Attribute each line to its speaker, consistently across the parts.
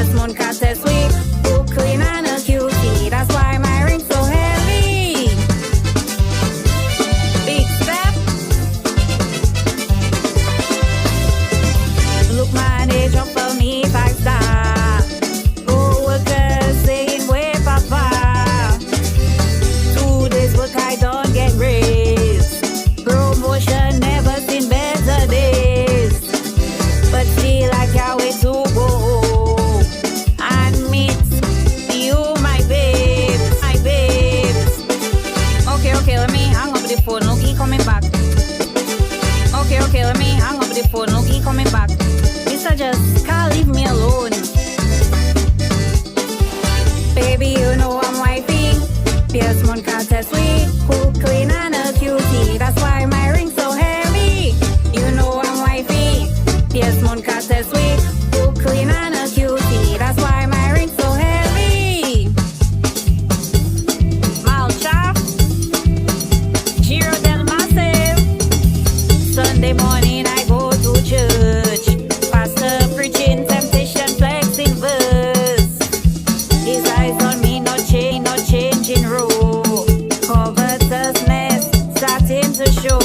Speaker 1: Pierce moon cat is sweet, cook clean and a cutie. That's why my ring so heavy. Big step. Look man, they jump for me 5-star. Co-workers saying way papa. 2 days work I don't get raised. Promotion never seen better days. But still I can't wait to go and meet you, my babes, my babes. Okay, let me hang up the phone, no keep coming back. Okay, let me hang up the phone, no keep coming back. Mister just can't leave me alone. Baby, you know I'm wifey. Pierce moon cat is sweet, cook clean and a cutie. That's why my ring so heavy. You know I'm wifey. Pierce moon cat is sweet, cook clean and a cutie. That's why my ring so heavy. Malchaf, Giro del Massive. Sunday morning I go to church. Pastor preaching temptation, flexing verse. His eyes on me, not changing row. Covetousness starting to show.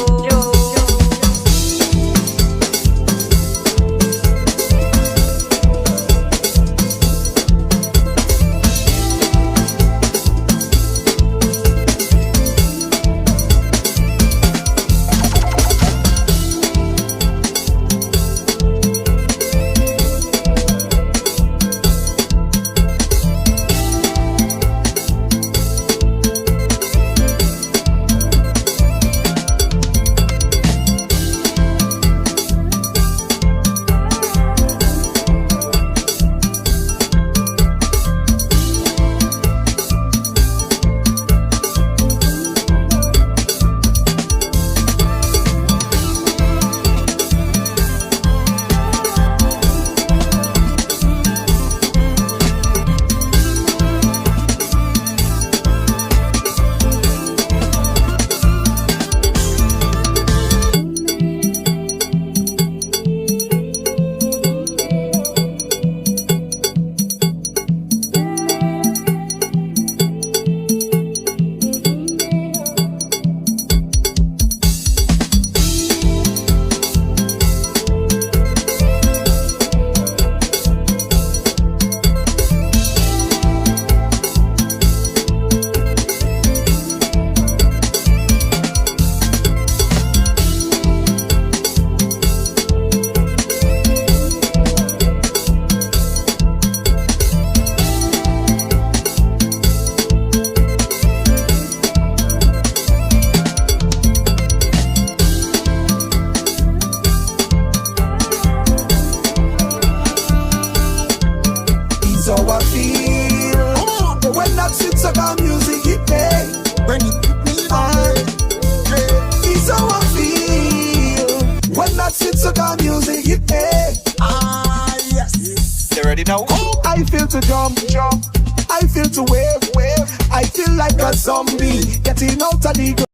Speaker 2: I feel to jump, I feel to wave. I feel like a zombie getting out of the ground.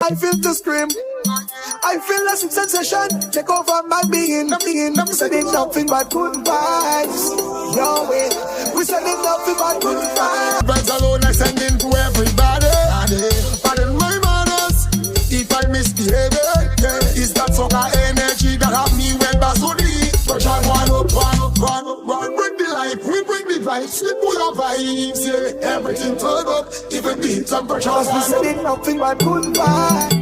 Speaker 2: I feel to scream. I feel a sensation take over my being. Sending nothing but good vibes. Your way, we sending nothing but good vibes.
Speaker 3: Vibes alone I sending to everybody. Pardon my manners if I misbehave. Is that soccer energy that have me when basuri? But I run with the life, we bring the vibes, we pull our vibes, yeah. Everything turn up, even the temperature.
Speaker 2: We sending nothing but good vibes.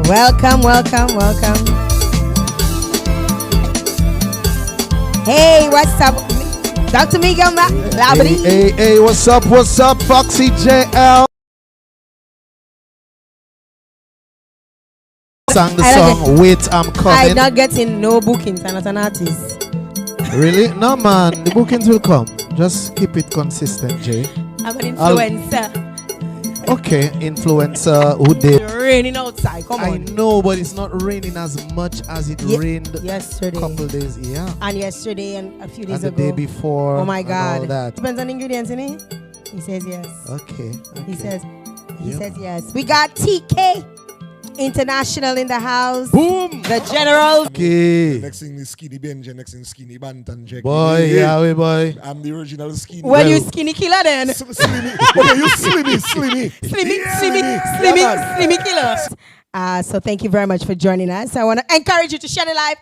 Speaker 4: Welcome, welcome, welcome. Hey, what's up? Dr. Miguel Labadie.
Speaker 5: Hey, what's up, Foxy Jael? Sang the song, Wait, I'm Coming.
Speaker 4: I'm not getting no bookings, I'm not an artist.
Speaker 5: Really? No, man, the bookings will come. Just keep it consistent, Jay.
Speaker 4: I'm an influencer.
Speaker 5: Okay, influencer who did.
Speaker 4: It's raining outside, come on.
Speaker 5: I know, but it's not raining as much as it rained
Speaker 4: yesterday.
Speaker 5: A couple days, yeah.
Speaker 4: And yesterday and a few days
Speaker 5: and the
Speaker 4: ago.
Speaker 5: day before.
Speaker 4: Oh my God.
Speaker 5: All that.
Speaker 4: Depends on ingredients, innit? He says yes.
Speaker 5: Okay.
Speaker 4: He says yes. We got TK International in the house.
Speaker 5: Boom!
Speaker 4: The General.
Speaker 5: Okay.
Speaker 3: Next thing is Skinny Benji, next thing Skinny Bantan Jack.
Speaker 5: Boy, yeah, boy.
Speaker 3: I'm the original Skinny.
Speaker 4: When you Skinny Killer then?
Speaker 3: Slimy. Okay, you Slimy.
Speaker 4: Slimy Killer. So thank you very much for joining us. I want to encourage you to share the live.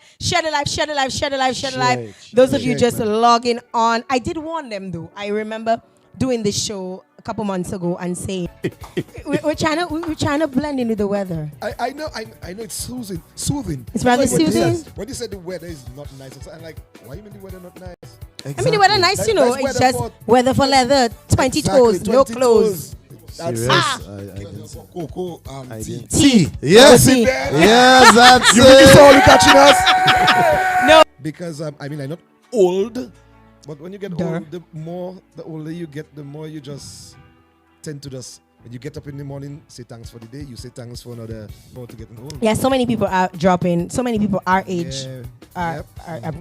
Speaker 4: Those of you just logging on. I did warn them though. I remember doing this show a couple months ago and saying we're trying to blend in with the weather.
Speaker 3: I know it's soothing.
Speaker 4: It's rather soothing.
Speaker 3: When you said the weather is not nice, I'm like, why you mean the weather not nice?
Speaker 5: Exactly.
Speaker 4: I mean the weather nice, you know. It's just weather for leather. 20 toes, no clothes.
Speaker 5: Serious?
Speaker 3: I didn't
Speaker 5: see. Yes. Yes, that's
Speaker 3: you really saw you catching us?
Speaker 4: No.
Speaker 3: Because I mean I'm not old. But when you get old, the older you get, the more you just tend to just, when you get up in the morning, say thanks for the day, you say thanks for another, more to getting old.
Speaker 4: Yeah, so many people are dropping, so many people our age are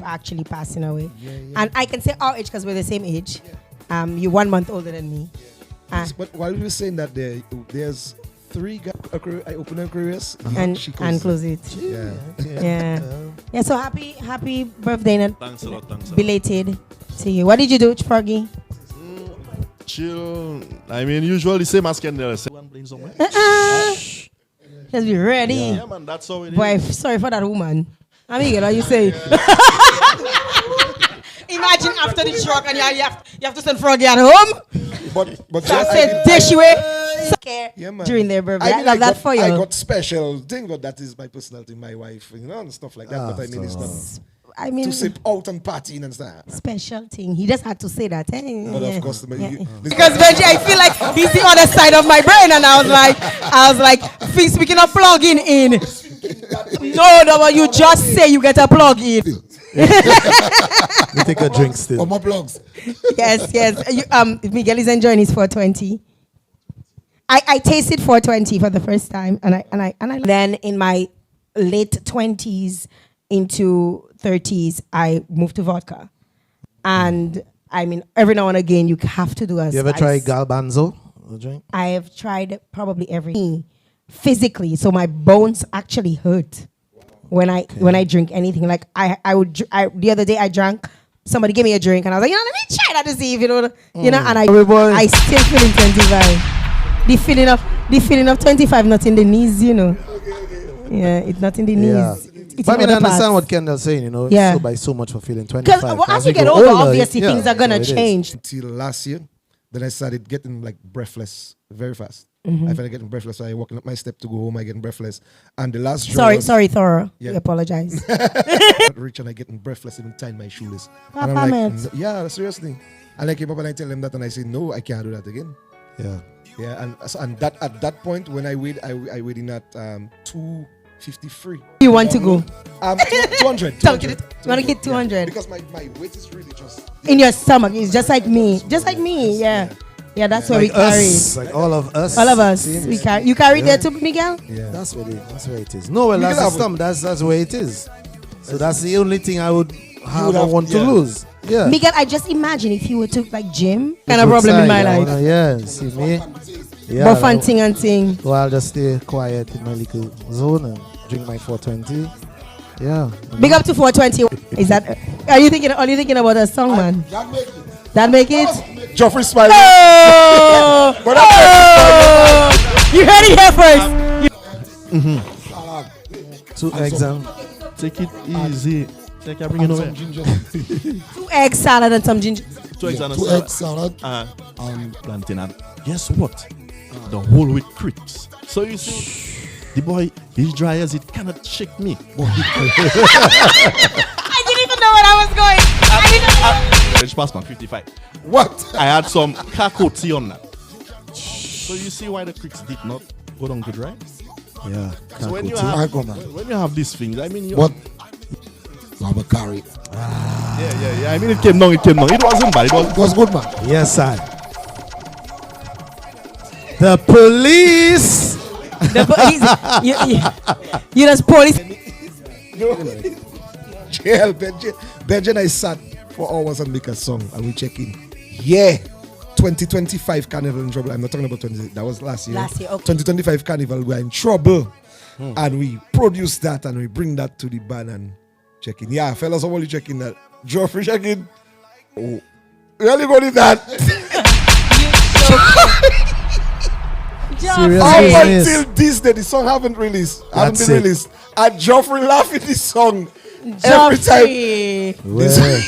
Speaker 4: actually passing away.
Speaker 3: Yeah.
Speaker 4: And I can say our age because we're the same age.
Speaker 3: Yeah.
Speaker 4: You're 1 month older than me.
Speaker 3: But while we were saying that, there's 3 I open Aquarius
Speaker 4: and close it. Yeah. So happy birthday and
Speaker 6: Thanks a lot.
Speaker 4: Belated to you. What did you do, Froggy?
Speaker 6: Chill. I mean, usually same as Kendall.
Speaker 4: Just be ready.
Speaker 6: Yeah, man, that's how it
Speaker 4: Boy,
Speaker 6: is.
Speaker 4: sorry for that woman. Miguel, what you say? Imagine after the truck and you have to send Froggy at home.
Speaker 3: But
Speaker 4: so I said, dish away. During their birthday. I love that for you.
Speaker 3: I got special thing, but that is my personality, my wife, and stuff like that. But I mean, it's not. To sip out and partying and stuff.
Speaker 4: Special thing. He just had to say that.
Speaker 3: But of course,
Speaker 4: because Benji, I feel like he's the other side of my brain, and I was like, speaking of plugging in. No, but you just say you get a plug in.
Speaker 5: You take a drink still.
Speaker 3: More plugs.
Speaker 4: Yes. Miguel is enjoying his 420. I tasted 420 for the first time, and I then in my late 20s into 30s, I moved to vodka, and I mean every now and again you have to do a.
Speaker 5: You ever try Galbanzo? Drink?
Speaker 4: I have tried probably everything physically, so my bones actually hurt when I drink anything. Like I the other day I drank. Somebody gave me a drink, and I was like, let me try that to see if and I still feeling 25. The feeling of 25, not in the knees, Yeah, it's not in the knees. It's
Speaker 5: but I
Speaker 4: in
Speaker 5: understand what Kendall's saying,
Speaker 4: Yeah.
Speaker 5: So by so much for feeling 25.
Speaker 4: Because as you get older, obviously things are gonna change.
Speaker 3: Until last year, then I started getting like breathless very fast.
Speaker 4: Mm-hmm.
Speaker 3: I started getting breathless. So I walking up my step to go home. I getting breathless, and the last draw
Speaker 4: sorry, Thora.
Speaker 3: Yeah.
Speaker 4: We apologize.
Speaker 3: Rich and I getting breathless, even tying my shoelace.
Speaker 4: Papa
Speaker 3: and I'm like,
Speaker 4: man.
Speaker 3: yeah, seriously. And I came up and I tell them that, and I said, no, I can't do that again.
Speaker 5: Yeah,
Speaker 3: and that at that point when I weighed in at 253.
Speaker 4: You want to go?
Speaker 3: 200.
Speaker 4: You want to get 200?
Speaker 3: Because my weight is really just
Speaker 4: in your stomach. It's just like me. Yeah. Yeah, that's where
Speaker 5: like
Speaker 4: we carry.
Speaker 5: Like all of us.
Speaker 4: All of us. We carry. You carry there too, Miguel?
Speaker 3: Yeah.
Speaker 5: That's where it is. No, well, that's the stomach. That's where it is. So that's the only thing I would want to lose. Yeah.
Speaker 4: Miguel, I just imagine if you were to like gym kind of problem in my life.
Speaker 5: Yeah, see me. Yeah.
Speaker 4: But fun thing and thing.
Speaker 5: So I'll just stay quiet in my little zone and drink my 420. Yeah.
Speaker 4: Big up to 420. Is that? Are you thinking about a song, man? That make it?
Speaker 3: Joffrey Spider.
Speaker 4: Oh! You heard it here first.
Speaker 5: 2 eggs and
Speaker 6: Take it easy. Take a bring it over.
Speaker 4: 2 egg salad and some ginger.
Speaker 6: 2 eggs and a
Speaker 3: 2 egg salad.
Speaker 6: Plantain. And guess what? The whole week creeps. So you see, The boy, he's dry as it cannot shake me. But
Speaker 4: I didn't even know where I was going. I didn't know.
Speaker 6: It's past my 55.
Speaker 3: What?
Speaker 6: I had some Kako tea on that. So you see why the creeks did not go down to dry?
Speaker 5: Yeah.
Speaker 6: So when you
Speaker 3: When
Speaker 6: have these things, I mean,
Speaker 3: what? Robert Carey.
Speaker 6: yeah. I mean, it came down. It wasn't bad.
Speaker 3: It was good, man.
Speaker 5: Yes, sir. The police.
Speaker 4: The you just police.
Speaker 3: Jael, Benji and I sat for hours and make a song and we check in. Yeah. 2025 Carnival in trouble. I'm not talking about 20. That was last year.
Speaker 4: Last year, okay.
Speaker 3: 2025 Carnival, we're in trouble. And we produce that and we bring that to the band and check in. Yeah, fellas, how are you checking that? Geoffrey checking. Oh. Really good with that.
Speaker 5: Serious
Speaker 3: Up
Speaker 5: business.
Speaker 3: until this day, the song haven't been released.
Speaker 5: That's
Speaker 3: Been
Speaker 5: it.
Speaker 3: released. And Geoffrey laugh at this song every time.
Speaker 5: Well,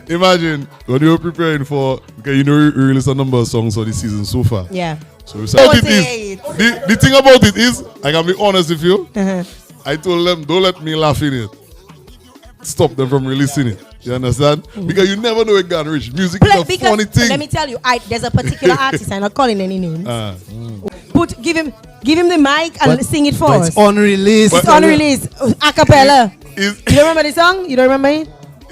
Speaker 7: Imagine when you were preparing for, okay, you know, we released a number of songs for this season so far.
Speaker 4: Yeah.
Speaker 7: So we said, the thing about it is, I can be honest with you, I told them, don't let me laugh in it. Stop them from releasing it. You understand? Because you never know it can reach. Music is a funny thing.
Speaker 4: Let me tell you, there's a particular artist, I'm not calling any names. Give him the mic and sing it for
Speaker 5: but
Speaker 4: us.
Speaker 5: it's unreleased.
Speaker 4: It's unreleased. A cappella.
Speaker 7: Is-
Speaker 4: You don't remember the song? You don't remember it?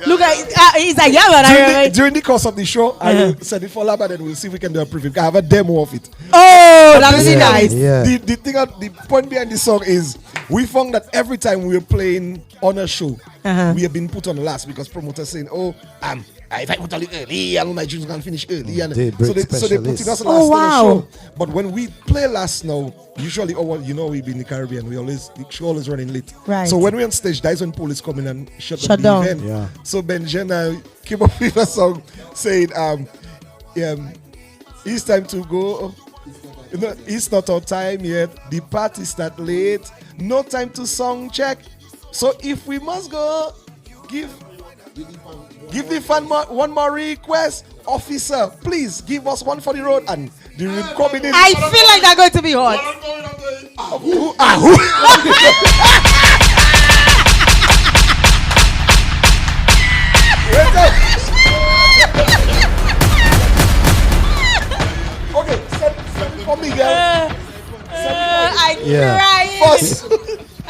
Speaker 4: Look at he's like, yeah, but I remember it.
Speaker 3: During the course of the show, I will send it for Labadie and we'll see if we can do a preview. I have a demo of it.
Speaker 4: Oh, that would be nice.
Speaker 5: Yeah.
Speaker 3: The point behind the song is we found that every time we were playing on a show, we have been put on last because promoters saying, if I put a little early, I know my tunes can finish early. And
Speaker 5: They
Speaker 3: so
Speaker 5: break
Speaker 3: they putting us last
Speaker 4: Oh, wow.
Speaker 3: on the show. But when we play last now, usually, we've been in the Caribbean, the show always running late.
Speaker 4: Right.
Speaker 3: So when we're on stage, that's when police come in and shut
Speaker 4: Shut
Speaker 3: down
Speaker 4: down.
Speaker 3: the event.
Speaker 5: Yeah.
Speaker 3: So Benji came up with a song saying, it's time to go. You know, it's not our time yet. The party start late. No time to song check. So if we must go, give the fan one more request. Officer, please give us one for the road. And the coming in.
Speaker 4: I feel like they're going to be hot.
Speaker 3: Okay, send it for Miguel.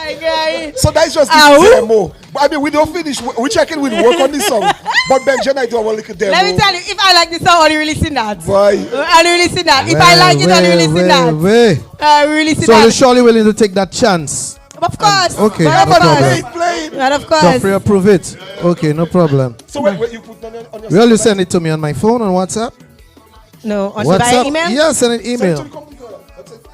Speaker 4: I cry.
Speaker 3: So that's just the demo. But I mean, we don't finish. We check in with work on this song. But Benji and I do a little demo.
Speaker 4: Let me tell you, if I like this song, I'm releasing that.
Speaker 3: Why?
Speaker 4: I'm releasing that. If I like it, I'm releasing that. I'm releasing
Speaker 5: So you're
Speaker 4: that.
Speaker 5: surely willing to take that chance?
Speaker 4: Of course.
Speaker 5: Okay,
Speaker 4: But
Speaker 5: no
Speaker 4: of
Speaker 5: problem.
Speaker 4: course.
Speaker 3: Play it.
Speaker 4: But of course.
Speaker 5: Geoffrey, approve it. Okay, no problem.
Speaker 3: So when you put on your
Speaker 5: Will you send it to me on my phone on WhatsApp?
Speaker 4: No, on
Speaker 5: WhatsApp?
Speaker 4: via email?
Speaker 5: Yeah, send an
Speaker 3: Send to
Speaker 5: email.
Speaker 3: the computer. That's it.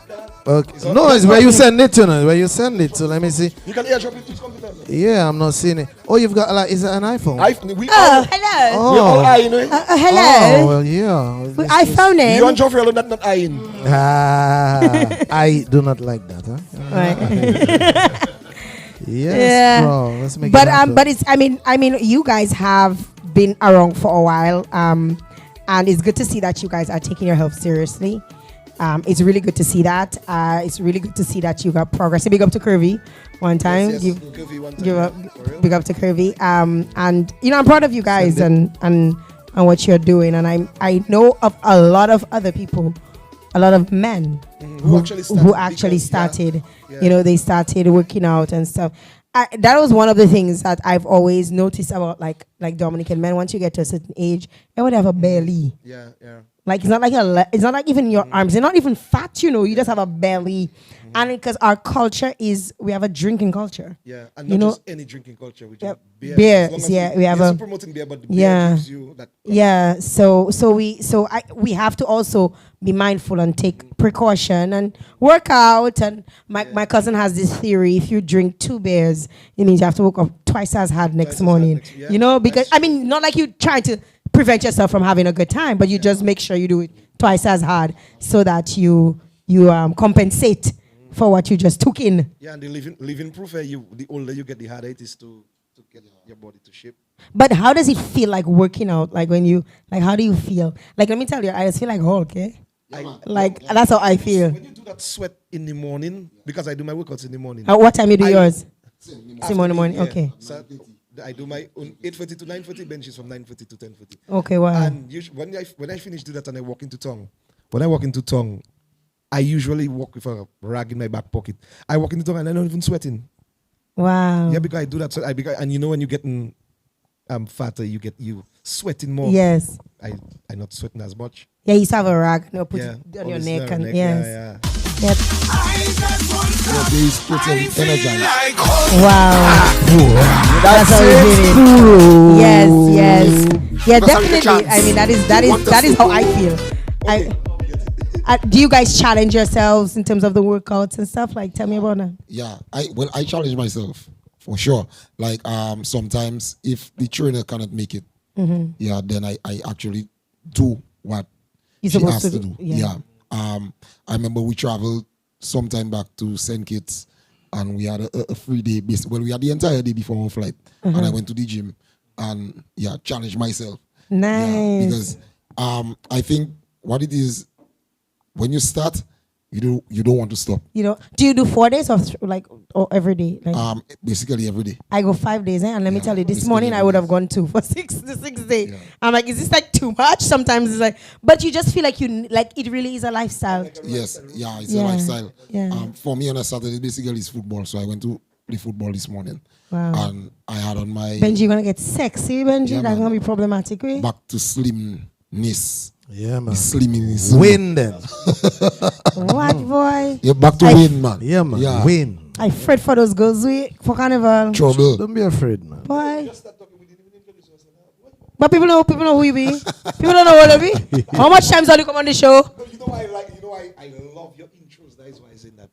Speaker 5: Okay. No, it's where you send it to. Where you send it. So let me see.
Speaker 3: You can airdrop it to his computer.
Speaker 5: Yeah, I'm not seeing it. Oh, you've got like, is it an iPhone?
Speaker 3: We
Speaker 4: Oh,
Speaker 3: all,
Speaker 4: hello.
Speaker 3: we all
Speaker 5: Oh,
Speaker 3: eyeing it.
Speaker 4: Hello.
Speaker 5: oh well, yeah.
Speaker 4: I found it.
Speaker 3: You and Geoffrey alone not eyeing.
Speaker 5: I do not like that. Huh?
Speaker 4: Right.
Speaker 5: Yes,
Speaker 4: Yeah.
Speaker 5: bro. Let's make
Speaker 4: But
Speaker 5: it happen.
Speaker 4: but it's I mean you guys have been around for a while and it's good to see that you guys are taking your health seriously. It's really good to see that. It's really good to see that you got progress. Big up to Curvy one time.
Speaker 3: Yes, Curvy one time.
Speaker 4: Give up,
Speaker 3: For real.
Speaker 4: big up to Curvy. And you know I'm proud of you guys and what you're doing. And I know of a lot of other people, a lot of men
Speaker 3: Who actually started. Yeah.
Speaker 4: You know, they started working out and stuff. That was one of the things that I've always noticed about like Dominican men. Once you get to a certain age, they would have a belly.
Speaker 3: Yeah, yeah.
Speaker 4: Like it's not like it's not like even your arms. They're not even fat. You know, you just have a belly. And because our culture we have a drinking culture.
Speaker 3: Yeah, and
Speaker 4: You
Speaker 3: not
Speaker 4: know-
Speaker 3: just any drinking culture, which
Speaker 4: Yeah,
Speaker 3: is beer.
Speaker 4: beer,
Speaker 3: As long as
Speaker 4: yeah, we have
Speaker 3: yes,
Speaker 4: a-
Speaker 3: we're promoting beer, but the beer
Speaker 4: Yeah.
Speaker 3: gives you that.
Speaker 4: Yeah, we have to also be mindful and take precaution and work out. And my cousin has this theory: if you drink 2 beers, it means you have to wake up twice as hard next
Speaker 3: as
Speaker 4: morning.
Speaker 3: hard yeah.
Speaker 4: You know, because I mean, not like you trying to prevent yourself from having a good time, but you just make sure you do it twice as hard so that you compensate for what you just took in.
Speaker 3: Yeah, and the living proof, the older you get, the harder it is to get your body to shape.
Speaker 4: But how does it feel like working out? Like when you how do you feel? Like let me tell you, I just feel like Hulk. Eh? Like that's how I feel.
Speaker 8: When you do that sweat in the morning, because I do my workouts in the morning.
Speaker 4: At what time you do yours? Same in the morning.
Speaker 8: Yeah.
Speaker 4: Okay.
Speaker 8: So I do my 8:40 to 9:40, benches from 9:40 to 10:40.
Speaker 4: Okay, wow.
Speaker 8: And when I finish do that and I walk into tongue, I usually walk with a rag in my back pocket. I walk into tongue and I'm not even sweating.
Speaker 4: Wow.
Speaker 8: Yeah, because I do that. So and you know when you getting fatter, you sweating more.
Speaker 4: Yes.
Speaker 8: I'm not sweating as much.
Speaker 4: Yeah, you used to have a rag. No, put
Speaker 8: Yeah.
Speaker 4: it on your
Speaker 8: Always
Speaker 4: neck
Speaker 8: on
Speaker 4: and
Speaker 8: the neck.
Speaker 4: yes.
Speaker 8: Yeah.
Speaker 4: Yep.
Speaker 3: These pretty energized.
Speaker 4: Wow. That's how we did it. Yes, yes. Yeah, definitely. I mean, that is how I feel. Do you guys challenge yourselves in terms of the workouts and stuff? Like, tell me about that.
Speaker 3: Yeah, I challenge myself for sure. Like sometimes if the trainer cannot make it, yeah, then I actually do what
Speaker 4: You're
Speaker 3: she
Speaker 4: supposed
Speaker 3: has
Speaker 4: to
Speaker 3: to
Speaker 4: do.
Speaker 3: do.
Speaker 4: Yeah.
Speaker 3: I remember we traveled sometime back to St. Kitts and we had a free day. Well, we had the entire day before our flight, and I went to the gym and challenged myself.
Speaker 4: Nice.
Speaker 3: Yeah, because I think what it is when you start, you don't want to stop.
Speaker 4: You know, do you do 4 days or every day? Like,
Speaker 3: Basically every day.
Speaker 4: I go 5 days, and let me tell you, this morning I would have gone 2 for the 6th day.
Speaker 3: Yeah.
Speaker 4: I'm like, is this like too much? Sometimes it's like, but you just feel like it really is a lifestyle.
Speaker 3: Yes, it's
Speaker 4: Yeah.
Speaker 3: a lifestyle.
Speaker 4: Yeah.
Speaker 3: For me on a Saturday, basically it's football. So I went to play football this morning.
Speaker 4: Wow.
Speaker 3: And I had on my
Speaker 4: Benji, you're gonna get sexy, Benji.
Speaker 3: Yeah,
Speaker 4: That's
Speaker 3: man.
Speaker 4: gonna be problematic, right?
Speaker 3: back to slimness.
Speaker 5: Yeah, man.
Speaker 3: Slimness.
Speaker 5: Win then.
Speaker 4: What, boy?
Speaker 3: Yeah, back to win, man.
Speaker 5: Yeah, man.
Speaker 3: Yeah.
Speaker 5: Win.
Speaker 4: I fret for those girls for carnival.
Speaker 3: Trouble.
Speaker 5: Don't be afraid, man.
Speaker 4: Boy. But people know who you be. People don't know what you be. How much times do you come on the show?
Speaker 8: You know I love your intros. That is why I say that.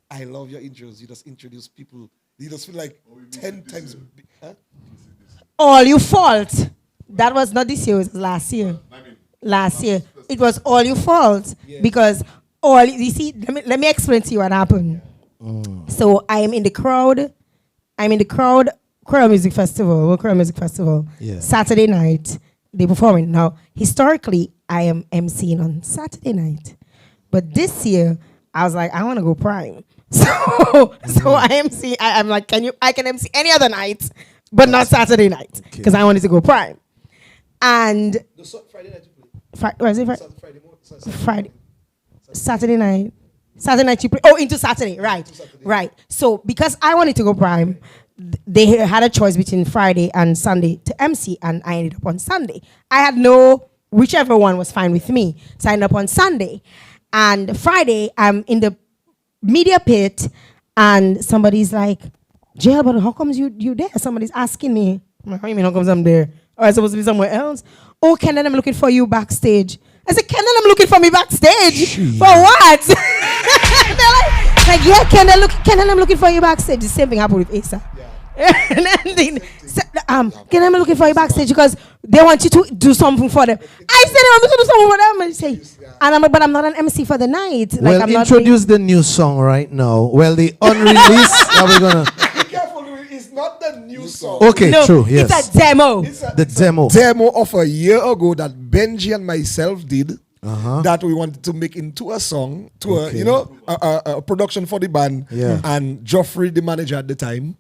Speaker 8: I love your intros. You just introduce people. You just feel like 10 times. Huh?
Speaker 4: All your fault. That was not this year, it was last year. Last year. It was all your fault. Because you see, let me explain to you what happened. So I am in the crowd. Choral Music Festival, World Choral Music Festival.
Speaker 5: Yeah.
Speaker 4: Saturday night, they performing. Now, historically, I am emceeing on Saturday night. But this year, I was like, I want to go prime. So I MC. I'm like, I can MC any other night, but not Saturday night, because I wanted to go prime. And
Speaker 8: Friday night you play.
Speaker 4: was it
Speaker 8: Friday morning.
Speaker 4: Friday, Saturday night. Saturday night you play. Oh, into Saturday, right? Right. So because I wanted to go prime, they had a choice between Friday and Sunday to MC, and I ended up on Sunday. I had whichever one was fine with me. So I ended up on Sunday, and Friday I'm in the media pit, and somebody's like, Jael, but how comes you there? Somebody's asking me. I'm like, how you mean how comes I'm there? Or I'm supposed to be somewhere else? Oh, Kendall, I'm looking for you backstage. I said, Kendall, I'm looking for me backstage? For what? They're like, yeah, Kendall, I'm looking for you backstage. The same thing happened with Asa. And then Kendall, I'm looking for you backstage because they want you to do something for them. I said, they want me to do something for them. And say, and I'm like, but I'm not an MC for the night. Like,
Speaker 5: Well,
Speaker 4: I'm
Speaker 5: introduce the new song right now. Well, the unreleased, are we gonna...
Speaker 8: Be careful, it's not the new song.
Speaker 5: Okay,
Speaker 4: No,
Speaker 5: true, yes.
Speaker 4: it's a demo.
Speaker 5: The demo.
Speaker 8: Demo of a year ago that Benji and myself did. That we wanted to make into a song, to a production for the band.
Speaker 5: Yeah.
Speaker 8: And Joffrey, the manager at the time,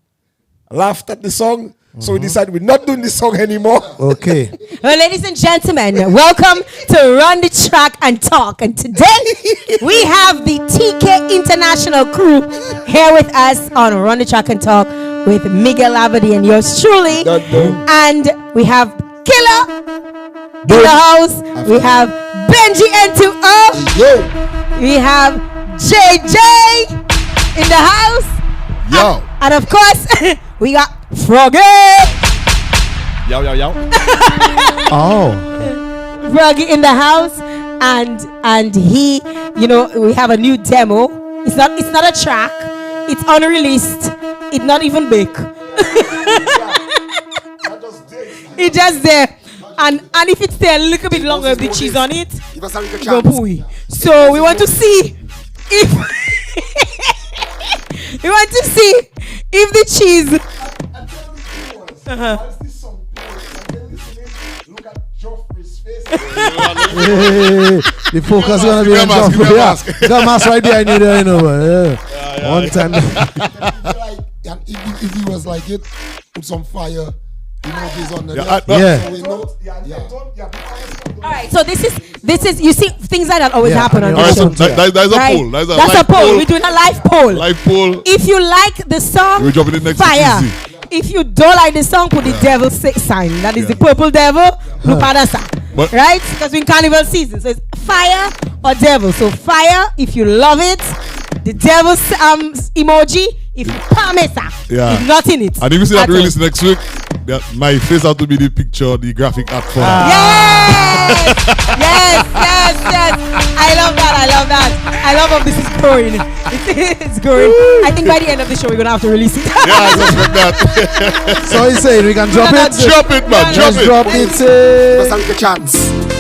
Speaker 8: laughed at the song. So we decided we're not doing this song anymore.
Speaker 5: Okay.
Speaker 4: Well, ladies and gentlemen, welcome to Run the Track and Talk. And today we have the TK International crew here with us on Run the Track and Talk with Miguel Labadie and yours truly. And we have Killer in the house. We have Benji N2O. We have JJ in the house.
Speaker 7: Yo.
Speaker 4: And of course, we got Froggy.
Speaker 6: Yo.
Speaker 5: Oh.
Speaker 4: Froggy in the house, and he, we have a new demo. It's not a track. It's unreleased. It's not even big. It's just there. And if it's there a little bit longer with the cheese on it, go pooey. So we want to see if the cheese.
Speaker 8: As this song plays, and then listening, look at Joffrey's face
Speaker 5: The focus gonna be on John. Yeah, got mask right behind you there, you know. One time.
Speaker 3: And if he was like it, put some fire emojis on the
Speaker 4: All right, so this is you see things like that always happen on
Speaker 7: All
Speaker 4: the
Speaker 7: right,
Speaker 4: show.
Speaker 7: so that's a
Speaker 4: Right?
Speaker 7: poll. That's
Speaker 4: a poll. We're doing a live poll.
Speaker 7: Live poll.
Speaker 4: If you like the song,
Speaker 7: We're dropping it next
Speaker 4: fire.
Speaker 7: week.
Speaker 4: If you don't like the song, put the devil sign. That is the purple devil, blue padasa.
Speaker 7: But-
Speaker 4: Right? Because we're in carnival season. So it's fire or devil. So fire if you love it. The devil emoji if you promise.
Speaker 7: Yeah.
Speaker 4: It's not in it.
Speaker 7: And if you see that
Speaker 4: At all.
Speaker 7: release next week, that my face have to be the picture, the graphic art for that.
Speaker 4: Yes! I love that. I love how this is growing. It's growing. I think by the end of the show, we're going to have to release it.
Speaker 7: Yeah, I suspect that.
Speaker 5: So he said we can drop it.
Speaker 7: Drop it, man. Drop it.
Speaker 5: Drop it.
Speaker 3: Let's have a chance.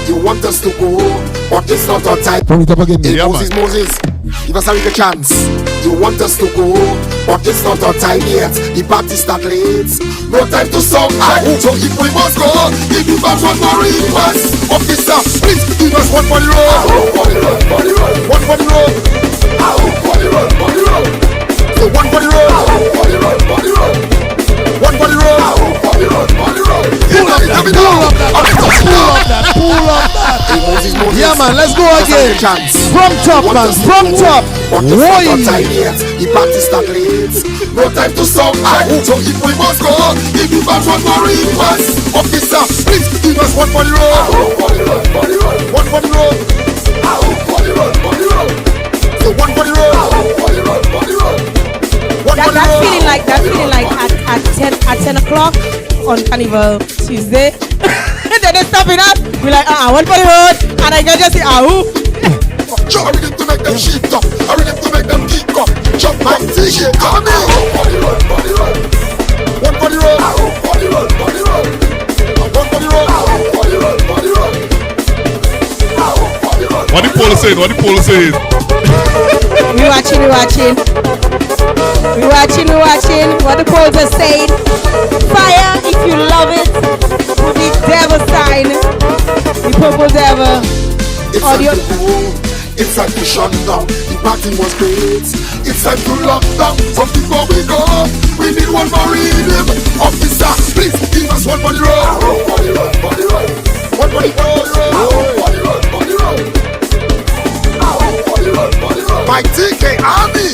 Speaker 3: You want us to go, but it's not our time. Bring it up again.
Speaker 7: Yeah,
Speaker 3: Moses. Give us a chance. You want us to go, but it's not our time yet. The party start late. No time to song. So if we must go, give you back one more request. Officer, please give us one for the road. One for the road. So one for the road. One for the road.
Speaker 5: Pull up that. Yeah, man, let's go again. From top, man, from top.
Speaker 3: Why? The party start late. No time to song. So if we must go, give you back one more request. Officer, please give us one for the road. One for the road. So one for the road.
Speaker 4: That feeling like at 10 o'clock on Carnival Tuesday. Then they stop it up. We're like, one for the road. And I can just say,
Speaker 3: Joe, I ready to make them shit up. I ready to make them kick up. Jump my t-shirt, come in. One for the road. One for the road.
Speaker 7: What the poll saying? What the poll saying?
Speaker 4: we watching. What the polls are saying. Fire if you love it. Put the devil sign. The purple devil. Audio.
Speaker 3: It's time to shut down. The party was great. It's time to lock down. So before we go, we need one more rhythm. Officer, please give us one for the road. One for the road. My TK Army.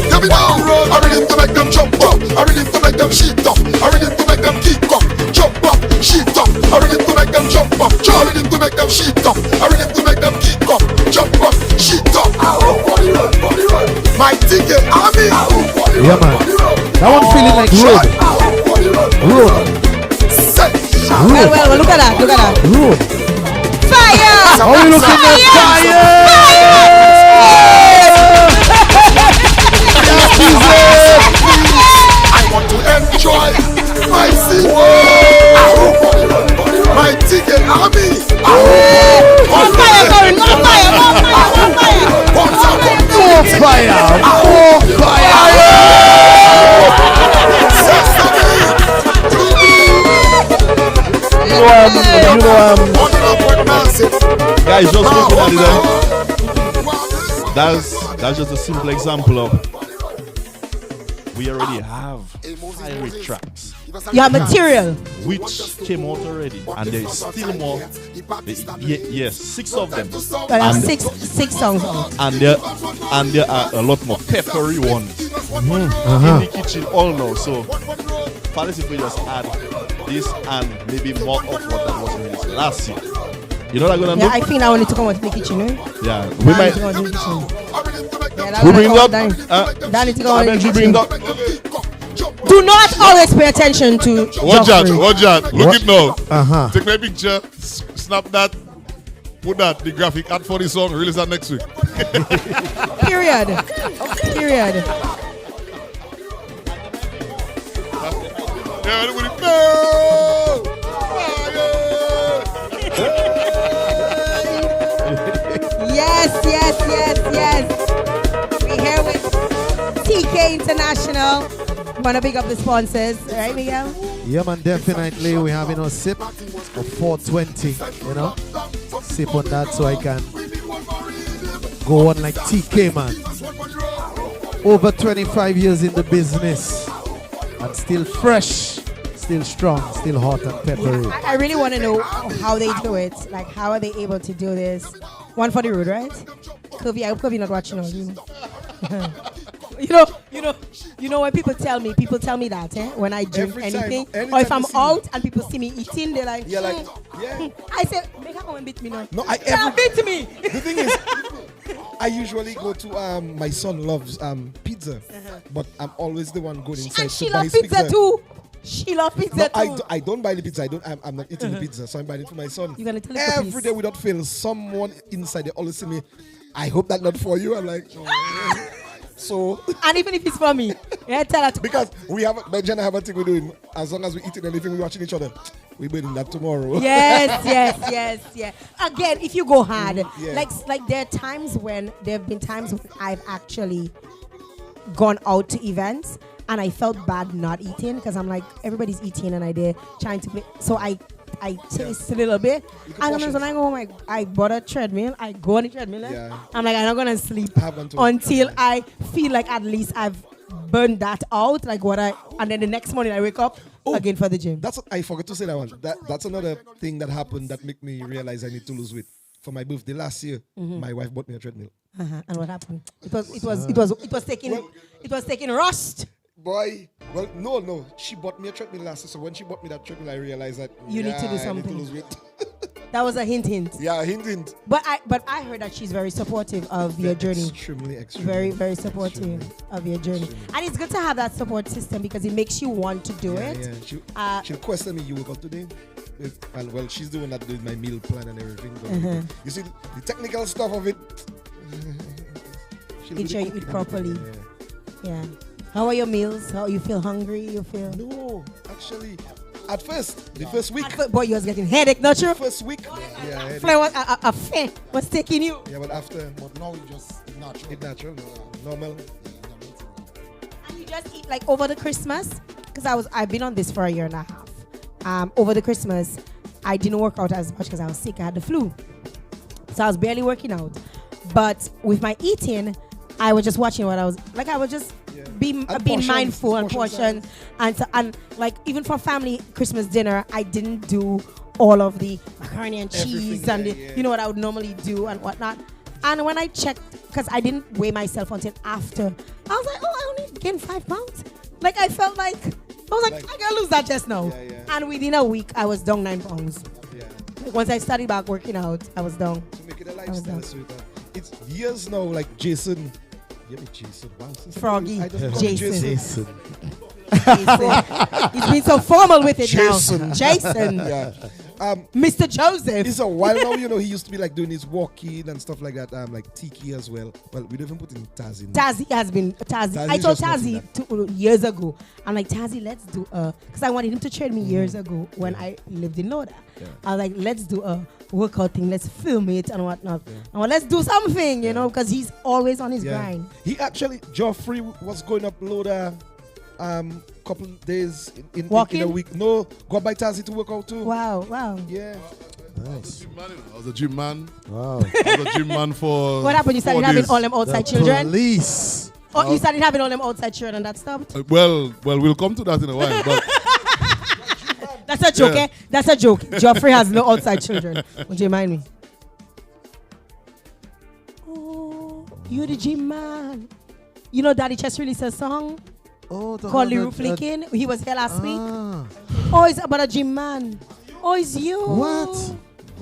Speaker 3: Give me down. I ready to make them jump up. I ready to make them shit up. I ready to make them kick up. Jump up, shit up. I ready to make them jump up. I ready to make them shit up. I ready to make them kick up. Jump up, shit up. My TK Army.
Speaker 5: Yeah, man. That one feeling like road.
Speaker 4: Well, look at that.
Speaker 5: Road.
Speaker 4: Fire!
Speaker 5: How we looking at fire?
Speaker 3: I want to enjoy my city. My TK Army.
Speaker 4: On fire, going, on fire.
Speaker 6: Guys, just looking at it. That's just a simple example of we already have fiery tracks.
Speaker 4: You have material.
Speaker 6: Which came out already, and there's still more. Yes, 6 of them.
Speaker 4: But there are six songs out.
Speaker 6: And there are a lot more peppery ones in the kitchen all now. So, Palace, if we just add this and maybe more of what that was released last year, you know what I'm gonna do?
Speaker 4: I think I wanted to come out to the kitchen, eh?
Speaker 6: Yeah, we might.
Speaker 7: Who bring it up?
Speaker 4: Danny to go
Speaker 6: I
Speaker 4: out
Speaker 6: bet
Speaker 4: to
Speaker 6: you
Speaker 4: the
Speaker 6: bring
Speaker 4: kitchen.
Speaker 6: up.
Speaker 4: Do not always pay attention to
Speaker 7: Watch out,
Speaker 4: Joffrey.
Speaker 7: watch out. Look
Speaker 5: What?
Speaker 7: it now.
Speaker 5: Uh-huh.
Speaker 7: Take my picture, snap that, put that, the graphic art for the song, release that next week.
Speaker 4: Period.
Speaker 7: Yeah, everybody, no!
Speaker 4: Yes. We here with TK International. want to pick up the sponsors, right, Miguel?
Speaker 5: Yeah, man, definitely. We're having a sip of 420, you know. Sip on that so I can go on like TK, man. Over 25 years in the business and still fresh, still strong, still hot and peppery.
Speaker 4: I really want to know how they do it. Like, how are they able to do this? One for the road, right? Kobe, I hope Kobe not watching all you. You know when people tell me that when I drink
Speaker 8: Every
Speaker 4: anything,
Speaker 8: time,
Speaker 4: or if I'm
Speaker 8: anytime you see me.
Speaker 4: out and people see me eating, they're like,
Speaker 8: Yeah, like,
Speaker 4: I say, make her come and beat me now.
Speaker 8: No,
Speaker 4: Beat me.
Speaker 8: The thing is, I usually go to my son loves pizza, but I'm always the one going inside
Speaker 4: And
Speaker 8: to
Speaker 4: she
Speaker 8: buy
Speaker 4: loves
Speaker 8: his
Speaker 4: pizza too. She loves pizza
Speaker 8: No,
Speaker 4: too.
Speaker 8: I don't buy the pizza. I'm not eating the pizza, so I'm buying it for my son.
Speaker 4: You're gonna tell him to
Speaker 8: Every
Speaker 4: please.
Speaker 8: day without fail, someone inside they always see me. I hope that's not for you. I'm like, oh. So.
Speaker 4: And even if it's for me, yeah, tell her to.
Speaker 8: Because we have, Benji and I have a thing we're doing. As long as we're eating anything, we're watching each other. We're doing that tomorrow.
Speaker 4: Yes. Again, if you go hard,
Speaker 8: Yeah.
Speaker 4: like there have been times when I've actually gone out to events and I felt bad not eating because I'm like, everybody's eating and I did trying to make, so I taste a little bit. And
Speaker 8: portion.
Speaker 4: when I go home, I bought a treadmill. I go on the treadmill.
Speaker 8: Yeah.
Speaker 4: I'm like, I'm not gonna sleep
Speaker 8: Have one too.
Speaker 4: until I feel like at least I've burned that out. Like and then the next morning I wake up again for the gym.
Speaker 8: That's what I forgot to say that one. That's another thing that happened that make me realize I need to lose weight. For my birthday last year, my wife bought me a treadmill.
Speaker 4: And what happened? It was taking rust.
Speaker 8: Boy, well, no. She bought me a treadmill last year. So when she bought me that treadmill, I realized that
Speaker 4: You need to do
Speaker 8: I need
Speaker 4: something.
Speaker 8: to lose weight.
Speaker 4: That was a hint.
Speaker 8: Yeah, hint.
Speaker 4: But I heard that she's very supportive of your journey.
Speaker 8: Extremely.
Speaker 4: Very, very supportive of your journey. And it's good to have that support system because it makes you want to do it.
Speaker 8: Yeah. She'll question me, you woke up today? Well, she's the one that does my meal plan and everything. But you see, the technical stuff of it.
Speaker 4: Make sure you eat properly. Yeah. How are your meals? How you feel hungry? You feel?
Speaker 8: No, actually, at first, the first week.
Speaker 4: Boy, you was getting headache, not true?
Speaker 8: First week. Yeah, headache.
Speaker 4: Fly was a fair was taking you.
Speaker 8: Yeah, but after. But now it's just natural. It's natural, normal.
Speaker 4: And you just eat like over the Christmas? Because I've been on this for a year and a half. Over the Christmas, I didn't work out as much because I was sick. I had the flu. So I was barely working out. But with my eating, I was just watching what I was like. I was just being mindful and portion, and like even for family Christmas dinner, I didn't do all of the macaroni and cheese and you know what I would normally do and whatnot. And when I checked, because I didn't weigh myself until after, I was like, I only gained 5 pounds. Like I felt like I gotta lose that just now. And within a week, I was down 9 pounds. Once I started back working out, I was down.
Speaker 8: To make it a lifestyle, sweetheart. It's years now, like Jason. Yeah, Jason. Wow,
Speaker 4: Froggy. Jason.
Speaker 5: Jason.
Speaker 4: He's been so formal with it
Speaker 8: Jason.
Speaker 4: now. Jason.
Speaker 8: Yeah.
Speaker 4: Mr. Joseph.
Speaker 8: It's a while now, you know, he used to be like doing his walking and stuff like that. Like Tiki as well. Well, we don't even put in Tazi.
Speaker 4: Tazi has been Tazi. I told Tazi years ago. I'm like, Tazi, let's do because I wanted him to train me years ago when I lived in Loda. I was like, let's do a workout thing. Let's film it and whatnot. And let's do something, you know, because he's always on his grind.
Speaker 8: He actually, Geoffrey was going up Loda couple days in a week. No, go by Tazi to work out too.
Speaker 4: Wow.
Speaker 8: Yeah.
Speaker 5: Nice.
Speaker 7: I was a gym man.
Speaker 5: Wow.
Speaker 7: I was a gym man for.
Speaker 4: What happened? You started having all them outside children?
Speaker 5: Police.
Speaker 4: Oh, you started having all them outside children and that stopped?
Speaker 7: Well, we'll come to that in a while. But
Speaker 4: that's a joke, eh? That's a joke. Geoffrey has no outside children. Would you mind me? Oh, you the gym man. You know Daddy just released a song called The Roof Leaking. He was here last week. Oh, it's about a gym man. Oh, it's you.
Speaker 5: What?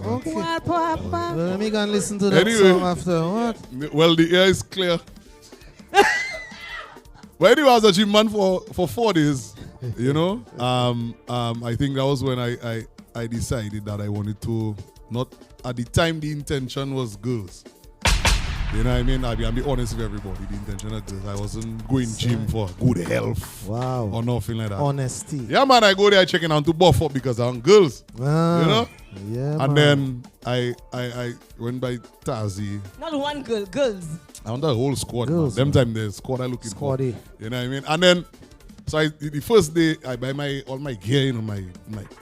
Speaker 5: Okay.
Speaker 4: Well,
Speaker 5: let me go and listen to that song after. What?
Speaker 7: Well, the air is clear. But anyway, I was a gym man for 4 days. You know, I think that was when I decided that I wanted to not at the time the intention was girls. You know what I mean? I'll be honest with everybody. The intention of girls. I wasn't going gym for good health.
Speaker 5: Wow.
Speaker 7: Or nothing like that.
Speaker 5: Honesty.
Speaker 7: Yeah, man. I go there checking out to buff up because I'm girls.
Speaker 5: Ah,
Speaker 7: you know.
Speaker 5: Yeah.
Speaker 7: And then I went by Tazi.
Speaker 4: Not one girl, girls.
Speaker 7: I want the whole squad.
Speaker 5: Girls,
Speaker 7: Them time the squad I looking
Speaker 5: Squaddy.
Speaker 7: for. You know what I mean? And then So the first day, I buy all my gear, you know, my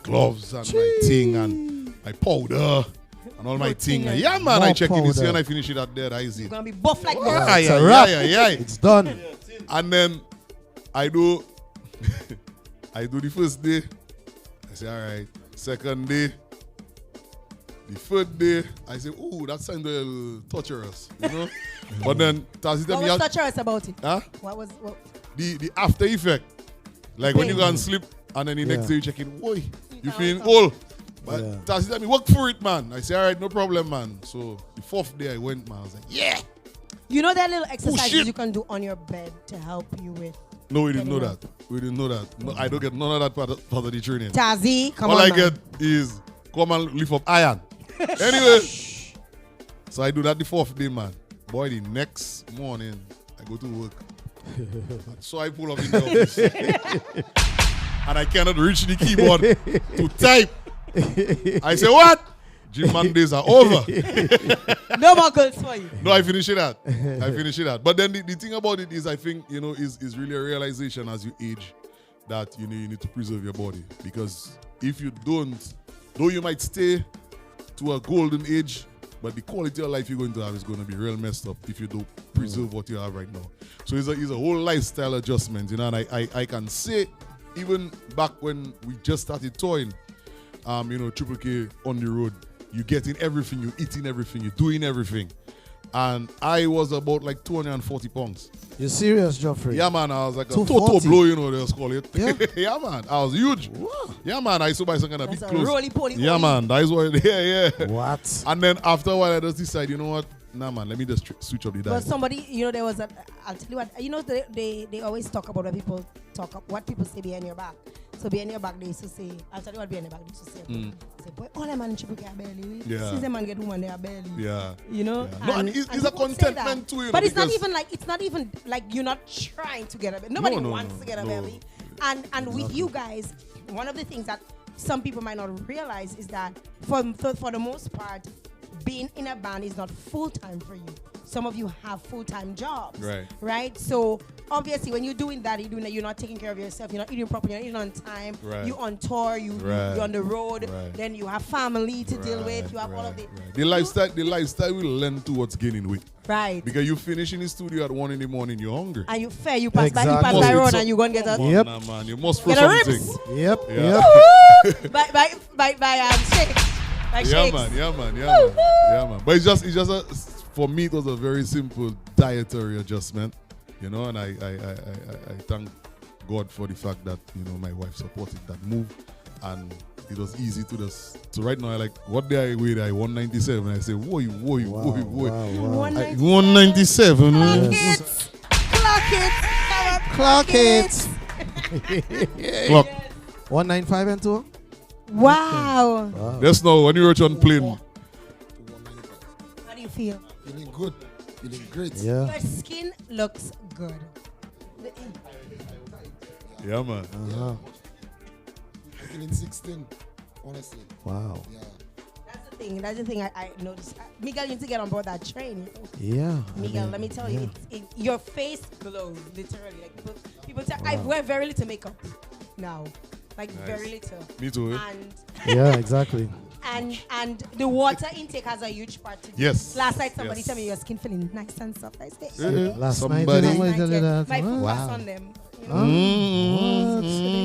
Speaker 7: gloves and my thing and my powder and all my thing. And yeah, man, I check in the sea and I finish it at there. I see.
Speaker 4: You're gonna be buff like
Speaker 7: Yeah,
Speaker 4: that.
Speaker 7: yeah.
Speaker 5: It's done.
Speaker 7: And then I do the first day. I say, all right. Second day. The third day, I say, ooh, that sounds a little torturous, you know? But then Tazi tell
Speaker 4: What
Speaker 7: me,
Speaker 4: was torturous about it?
Speaker 7: huh?
Speaker 4: What?
Speaker 7: The after effect. Like when you go and sleep and then the next day you check in, boy, you feeling old. But Tazi tell me, work for it, man. I say, all right, no problem, man. So the fourth day I went, man, I was like, yeah.
Speaker 4: You know that little exercises
Speaker 7: shit.
Speaker 4: you can do on your bed to help you with.
Speaker 7: No, we didn't know that. We didn't know that. No, I don't get none of that part of the training.
Speaker 4: Tazi, come
Speaker 7: All
Speaker 4: on,
Speaker 7: I
Speaker 4: man.
Speaker 7: get is come and lift up iron. Anyway, so I do that the fourth day, man. Boy, the next morning, I go to work. So I pull up in the office. And I cannot reach the keyboard to type. I say, what? Gym Mondays are over.
Speaker 4: No more girls for you.
Speaker 7: No, I finish it out. But then the thing about it is, I think, you know, is really a realization as you age that, you know, you need to preserve your body. Because if you don't, though you might stay to a golden age, but the quality of life you're going to have is going to be real messed up if you don't preserve what you have right now. So it's a whole lifestyle adjustment, you know, and I can say, even back when we just started touring, you know, Triple K on the road, you're getting everything, you're eating everything, you're doing everything. And I was about like 240 pounds.
Speaker 5: You serious, Geoffrey?
Speaker 7: Yeah, man, I was like a
Speaker 5: 240?
Speaker 7: total blow, you know, they just call it.
Speaker 5: Yeah?
Speaker 7: Yeah, man, I was huge.
Speaker 5: Wow.
Speaker 7: Yeah, man, I used to buy some kind of big
Speaker 4: That's a
Speaker 7: clothes.
Speaker 4: roly-poly.
Speaker 7: Yeah, man, that is what, yeah.
Speaker 5: What?
Speaker 7: And then after a while, I just decided, you know what? Nah, man, let me just switch up the
Speaker 4: But
Speaker 7: diet.
Speaker 4: somebody, you know, there was I'll tell you what, you know, they always talk about what people say behind your back. So behind your back, they used to say, I'll tell you what behind your back, they used to say, say, boy, all them man Triple K are barely.
Speaker 7: Yeah.
Speaker 4: Since them man get woman, they are barely.
Speaker 7: Yeah.
Speaker 4: You know?
Speaker 7: Yeah. No, and it's a
Speaker 4: people say
Speaker 7: contentment
Speaker 4: that.
Speaker 7: too, you know,
Speaker 4: But it's not
Speaker 7: because-
Speaker 4: even like you're not trying to get a belly. Nobody wants to get a belly. And with you guys, one of the things that some people might not realize is that for the most part, being in a band is not full-time for you. Some of you have full-time jobs. Right? So obviously when you're doing that, you're not taking care of yourself, you're not eating properly, you're not eating on time, you're on tour, you're on the road, then you have family to deal with, you have all of it.
Speaker 7: The lifestyle will lend towards gaining weight.
Speaker 4: Right.
Speaker 7: Because you finish in the studio at 1 a.m, you're hungry.
Speaker 4: And you pass by
Speaker 5: Exactly.
Speaker 4: road and you go and get a
Speaker 5: Yep.
Speaker 7: Nah, man, you must throw
Speaker 4: Get a
Speaker 7: something.
Speaker 4: ribs.
Speaker 5: Yep.
Speaker 7: Yeah.
Speaker 5: Yep.
Speaker 4: by shakes. Like
Speaker 7: Yeah,
Speaker 4: shakes.
Speaker 7: man, yeah, man. But it's just for me, it was a very simple dietary adjustment, you know, and I thank God for the fact that, you know, my wife supported that move, and it was easy to just. So right now, I like, what day I weighed? I 197. I say, whoa. 197.
Speaker 4: Clock it.
Speaker 7: Clock.
Speaker 5: 195 and 2?
Speaker 4: Wow.
Speaker 7: Just now, when you were on plane,
Speaker 4: How do you feel?
Speaker 3: Feeling good. Feeling great.
Speaker 5: Yeah.
Speaker 4: Your skin looks good.
Speaker 7: yeah, man.
Speaker 5: Uh-huh.
Speaker 3: Feeling 16, honestly.
Speaker 5: Wow.
Speaker 3: Yeah.
Speaker 4: That's the thing I noticed. Miguel, you need to get on board that train.
Speaker 5: Yeah.
Speaker 4: Miguel, let me tell you, your face glows, literally. Like people tell, I wear very little makeup now. Like very little.
Speaker 7: Me too.
Speaker 4: And
Speaker 5: Yeah, exactly.
Speaker 4: and the water intake has a huge part to do.
Speaker 7: Yes.
Speaker 4: Last night somebody
Speaker 7: Yes.
Speaker 4: told me your skin feeling nice and soft. I said,
Speaker 5: Last
Speaker 7: Somebody-
Speaker 5: night,
Speaker 4: Last
Speaker 5: somebody
Speaker 4: night,
Speaker 5: tell you
Speaker 4: yeah.
Speaker 5: that.
Speaker 4: My foot
Speaker 5: Wow.
Speaker 4: pass on them. You know?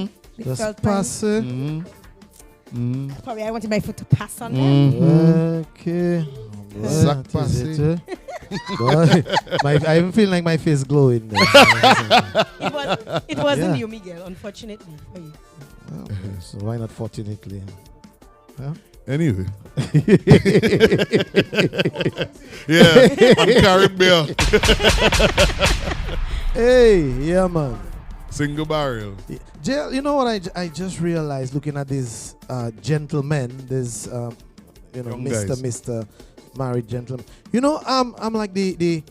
Speaker 5: What?
Speaker 4: They
Speaker 5: Just
Speaker 4: felt
Speaker 5: pass
Speaker 4: nice.
Speaker 5: it.
Speaker 4: Probably I wanted my foot to pass on them.
Speaker 5: Okay.
Speaker 7: Sack
Speaker 5: That is
Speaker 7: passy.
Speaker 5: it, Boy, I even feel like my face glowing. There.
Speaker 4: It wasn't
Speaker 5: Yeah.
Speaker 4: you, Miguel, unfortunately for you.
Speaker 5: Well, so why not fortunately? Yeah.
Speaker 7: Anyway. Yeah, I'm Caribbean.
Speaker 5: Hey, yeah, man.
Speaker 7: Single barrel.
Speaker 5: Jael, you know what I just realized looking at these gentlemen, this
Speaker 7: Young
Speaker 5: Mr.
Speaker 7: guys.
Speaker 5: Mr. Married gentleman. You know, I'm like the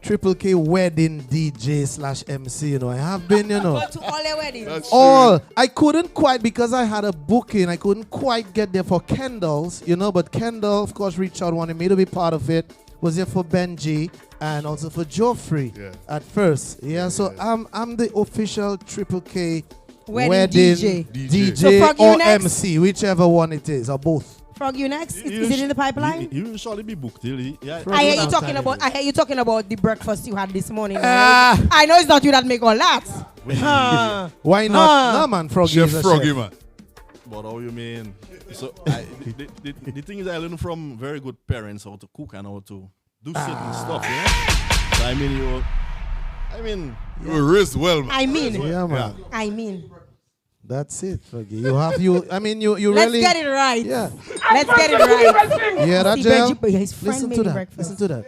Speaker 5: Triple K wedding DJ / MC. You know, I have been. You know,
Speaker 4: Go to all their weddings.
Speaker 7: That's
Speaker 5: all I couldn't quite because I had a booking. I couldn't quite get there for Kendall's. You know, but Kendall, of course, reached out, wanted me to be part of it. was here for Benji and also for Geoffrey
Speaker 7: Yeah.
Speaker 5: at first. Yeah, so I'm the official Triple K
Speaker 4: Wedding DJ.
Speaker 5: DJ
Speaker 4: So Frog, you
Speaker 5: or
Speaker 4: next?
Speaker 5: MC, whichever one it is, or both.
Speaker 4: Frog, you next? Is it in the pipeline?
Speaker 6: You usually be booked till yeah.
Speaker 4: I hear you talking about. I hear you talking about the breakfast you had this morning. Right? I know it's not you that make all that.
Speaker 5: Why not? No, man, Froggy
Speaker 7: Chef
Speaker 5: is a
Speaker 7: Froggy,
Speaker 5: chef.
Speaker 7: man.
Speaker 6: But how you mean? So the thing is, I learned from very good parents how to cook and how to do certain stuff. You know? So
Speaker 7: You were raised well, man.
Speaker 5: Yeah, man.
Speaker 4: I mean.
Speaker 5: That's it, Froggy. You
Speaker 4: Let's
Speaker 5: really.
Speaker 4: get it right.
Speaker 5: Yeah.
Speaker 4: Let's get it right.
Speaker 5: Yeah, that
Speaker 4: See,
Speaker 5: Jael.
Speaker 4: Benji, his friend
Speaker 5: Listen
Speaker 4: made
Speaker 5: to
Speaker 4: him
Speaker 5: that.
Speaker 4: breakfast.
Speaker 5: Listen to that.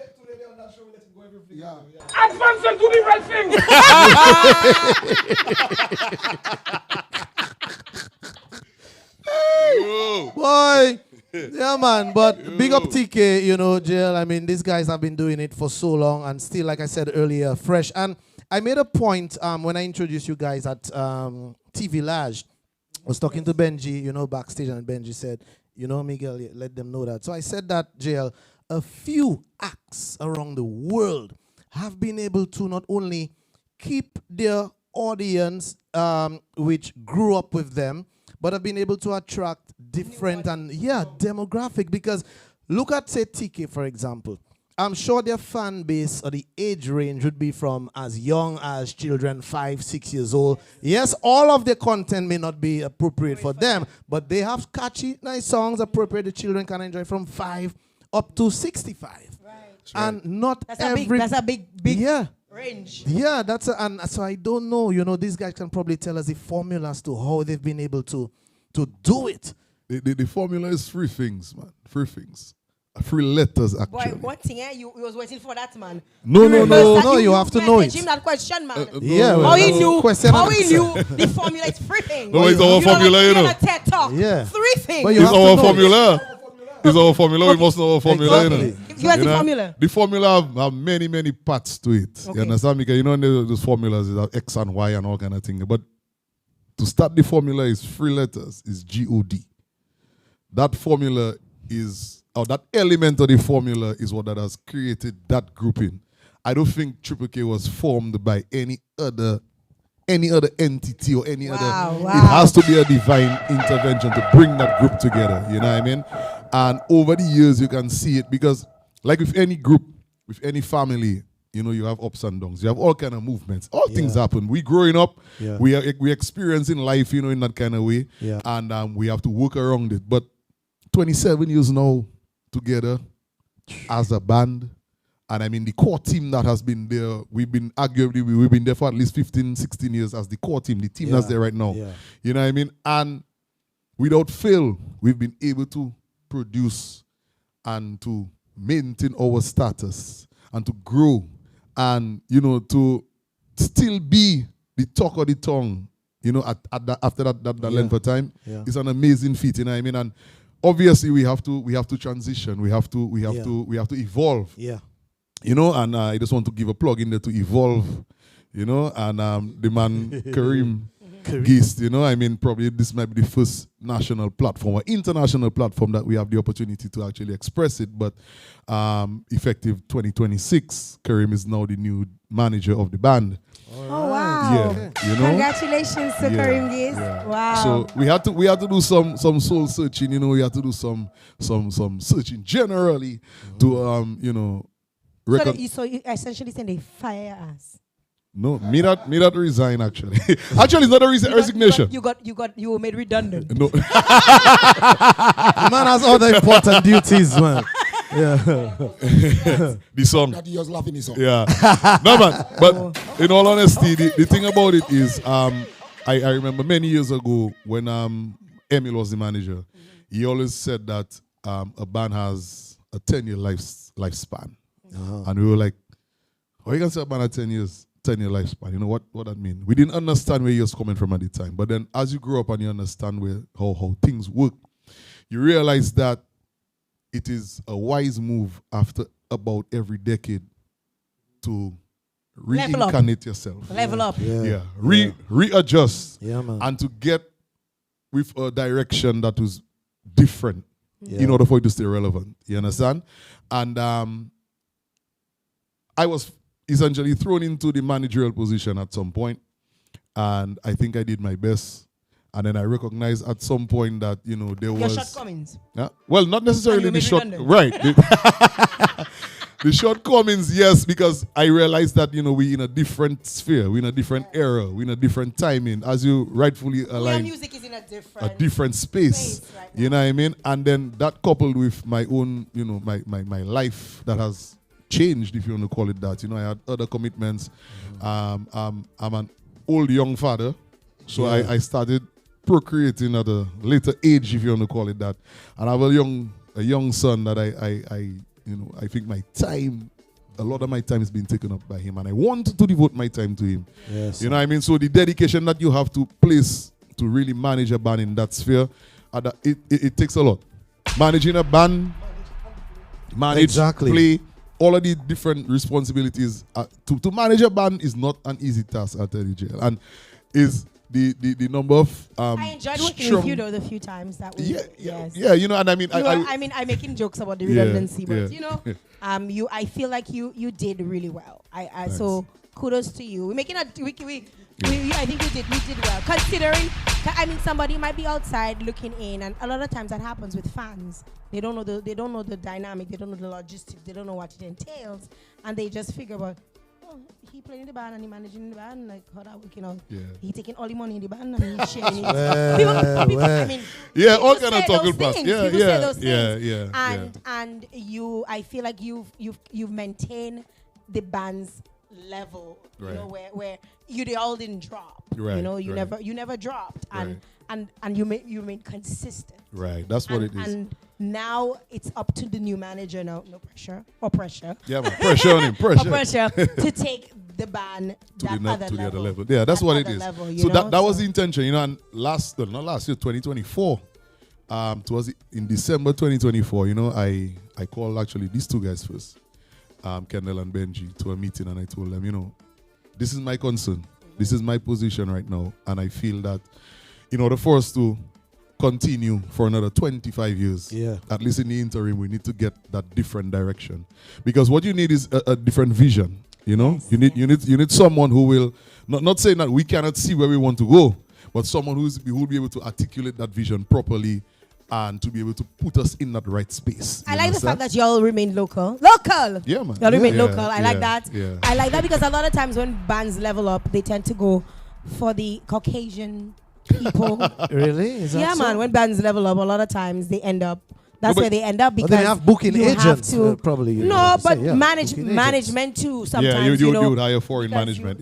Speaker 5: Boy. Yeah, man. But big up TK, Jael. These guys have been doing it for so long and still, like I said earlier, fresh. And I made a point when I introduced you guys at TV Lage. I was talking to Benji, backstage, and Benji said, Miguel, let them know that. So I said that, Jael, a few acts around the world have been able to not only keep their audience, which grew up with them, but have been able to attract different demographic. Because look at, say, TK, for example. I'm sure their fan base or the age range would be from as young as children, 5, 6 years old. Yes, all of the content may not be appropriate for them, but they have catchy, nice songs appropriate the children can enjoy from 5 up to 65. Right. And not
Speaker 4: That's a big range.
Speaker 5: Yeah, and so I don't know. These guys can probably tell us the formula as to how they've been able to do it.
Speaker 7: The formula is 3 things, man. 3 things. 3 letters, actually.
Speaker 4: Boy, one thing, you was waiting for that, man.
Speaker 5: No, you have to know it.
Speaker 4: Him that question, man.
Speaker 5: How
Speaker 4: he knew
Speaker 5: the
Speaker 4: the formula is 3 things.
Speaker 7: No, it's our formula,
Speaker 4: A TED Talk.
Speaker 5: Yeah.
Speaker 4: 3 things.
Speaker 5: But you
Speaker 7: It's
Speaker 5: have to
Speaker 7: our
Speaker 5: know
Speaker 7: formula. It's our formula. We must know our formula,
Speaker 5: Exactly.
Speaker 4: Give us the formula.
Speaker 7: The formula have many, many parts to it.
Speaker 4: Okay.
Speaker 7: You understand? Because those formulas is X and Y and all kind of things. But to start the formula is 3 letters. Is G-O-D. That formula is, or that element of the formula is what that has created that grouping. I don't think Triple K was formed by any other entity or any other. It has to be a divine intervention to bring that group together. You know what I mean? And over the years, you can see it because, like with any group, with any family, you have ups and downs. You have all kind of movements. All things happen. We growing up, we experiencing life, in that kind of way, and we have to work around it. But 27 years now together as a band. And the core team that has been there, we've been there for at least 15, 16 years as the core team, the team that's there right now. Yeah. You know what I mean? And without fail, we've been able to produce and to maintain our status and to grow and, to still be the talk of the tongue, after that length of time. Yeah. It's an amazing feat, you know what I mean? And obviously we have to transition. We have to evolve. Yeah. And I just want to give a plug in there to Evolve, and the man Kareem Geist, probably this might be the first national platform or international platform that we have the opportunity to actually express it. But effective 2026, Kareem is now the new manager of the band.
Speaker 4: Oh wow!
Speaker 7: Yeah,
Speaker 4: Congratulations to Kareem Geist. Yeah. Wow!
Speaker 7: So we had to do some soul searching. We had to do some searching generally to
Speaker 4: So you essentially saying they fire us?
Speaker 7: No, me that resign actually. Actually, it's not a resignation.
Speaker 4: You were made redundant.
Speaker 7: No.
Speaker 5: The man has other important duties, man. Yeah.
Speaker 7: The song.
Speaker 8: That he was laughing his song.
Speaker 7: Yeah. No, man. But in all honesty, the thing about it is, I remember many years ago when Emil was the manager, he always said that a band has a 10-year lifespan. Uh-huh. And we were like, how you can say a band at 10 year lifespan? You know what that mean? We didn't understand where he was coming from at the time. But then as you grow up and you understand how things work, you realize that it is a wise move after about every decade to reincarnate yourself.
Speaker 4: Level up.
Speaker 7: Yeah. Readjust.
Speaker 5: Yeah, man.
Speaker 7: And to get with a direction that was different in order for it to stay relevant. You understand? And I was essentially thrown into the managerial position at some point, and I think I did my best. And then I recognized at some point that there was
Speaker 4: Your shortcomings.
Speaker 7: Yeah, well, not necessarily
Speaker 4: And
Speaker 7: the
Speaker 4: you
Speaker 7: short
Speaker 4: made
Speaker 7: right. The shortcomings, yes, because I realized that we in a different sphere, we in a different era, we in a different timing, as you rightfully
Speaker 4: Your
Speaker 7: aligned.
Speaker 4: music is in a
Speaker 7: different space.
Speaker 4: right
Speaker 7: You know what I mean? And then that coupled with my own, my life that has changed, if you want to call it that. I had other commitments. I'm an old young father, so I started procreating at a later age, if you want to call it that. And I have a young son that I think a lot of my time is being taken up by him, and I want to devote my time to him.
Speaker 5: Yes.
Speaker 7: You know what I mean? So the dedication that you have to place to really manage a band in that sphere, it takes a lot. Managing a band, play, all of the different responsibilities. To manage a band is not an easy task, I'll tell you, Jael. And is the number of
Speaker 4: I enjoyed working with you though the few times that we yes.
Speaker 7: And I mean
Speaker 4: I'm making jokes about the redundancy, but I feel like you did really well. So kudos to you. We're making I think you did well. Considering somebody might be outside looking in, and a lot of times that happens with fans. They don't know the dynamic, they don't know the logistics, they don't know what it entails, and they just figure about, he playing in the band and he managing the band, like how that working out. Yeah. He taking all the money in the band and he sharing it.
Speaker 7: All kind of talking about.
Speaker 4: People say those things.
Speaker 7: Yeah.
Speaker 4: And I feel like you've maintained the band's level,
Speaker 7: right.
Speaker 4: where they all didn't drop.
Speaker 7: Right.
Speaker 4: You never dropped, and you made consistent.
Speaker 7: Right. That's what it is.
Speaker 4: And now it's up to the new manager now. No pressure or pressure.
Speaker 7: Yeah, man. Pressure on him. Pressure.
Speaker 4: Or pressure to take the band
Speaker 7: to the other level. Yeah, that's what it is.
Speaker 4: Level,
Speaker 7: so that was the intention, and not last year, 2024. Towards in December 2024, I called actually these two guys first, Kendall and Benji, to a meeting, and I told them, this is my concern. This is my position right now, and I feel that in order for us to continue for another 25 years, at least in the interim, we need to get that different direction, because what you need is a different vision.
Speaker 4: Yes,
Speaker 7: you need someone who will not saying that we cannot see where we want to go, but someone who will be able to articulate that vision properly and to be able to put us in that right space.
Speaker 4: I like the fact that y'all remain local. Yeah, man. Y'all remain local. I like that.
Speaker 7: Yeah.
Speaker 4: I like that because a lot of times when bands level up, they tend to go for the Caucasian people.
Speaker 5: Really? Is that so?
Speaker 4: Man. When bands level up, a lot of times they end up. That's where they end up because
Speaker 5: they have booking agents, probably.
Speaker 4: Management too. Sometimes
Speaker 7: you would hire foreign management.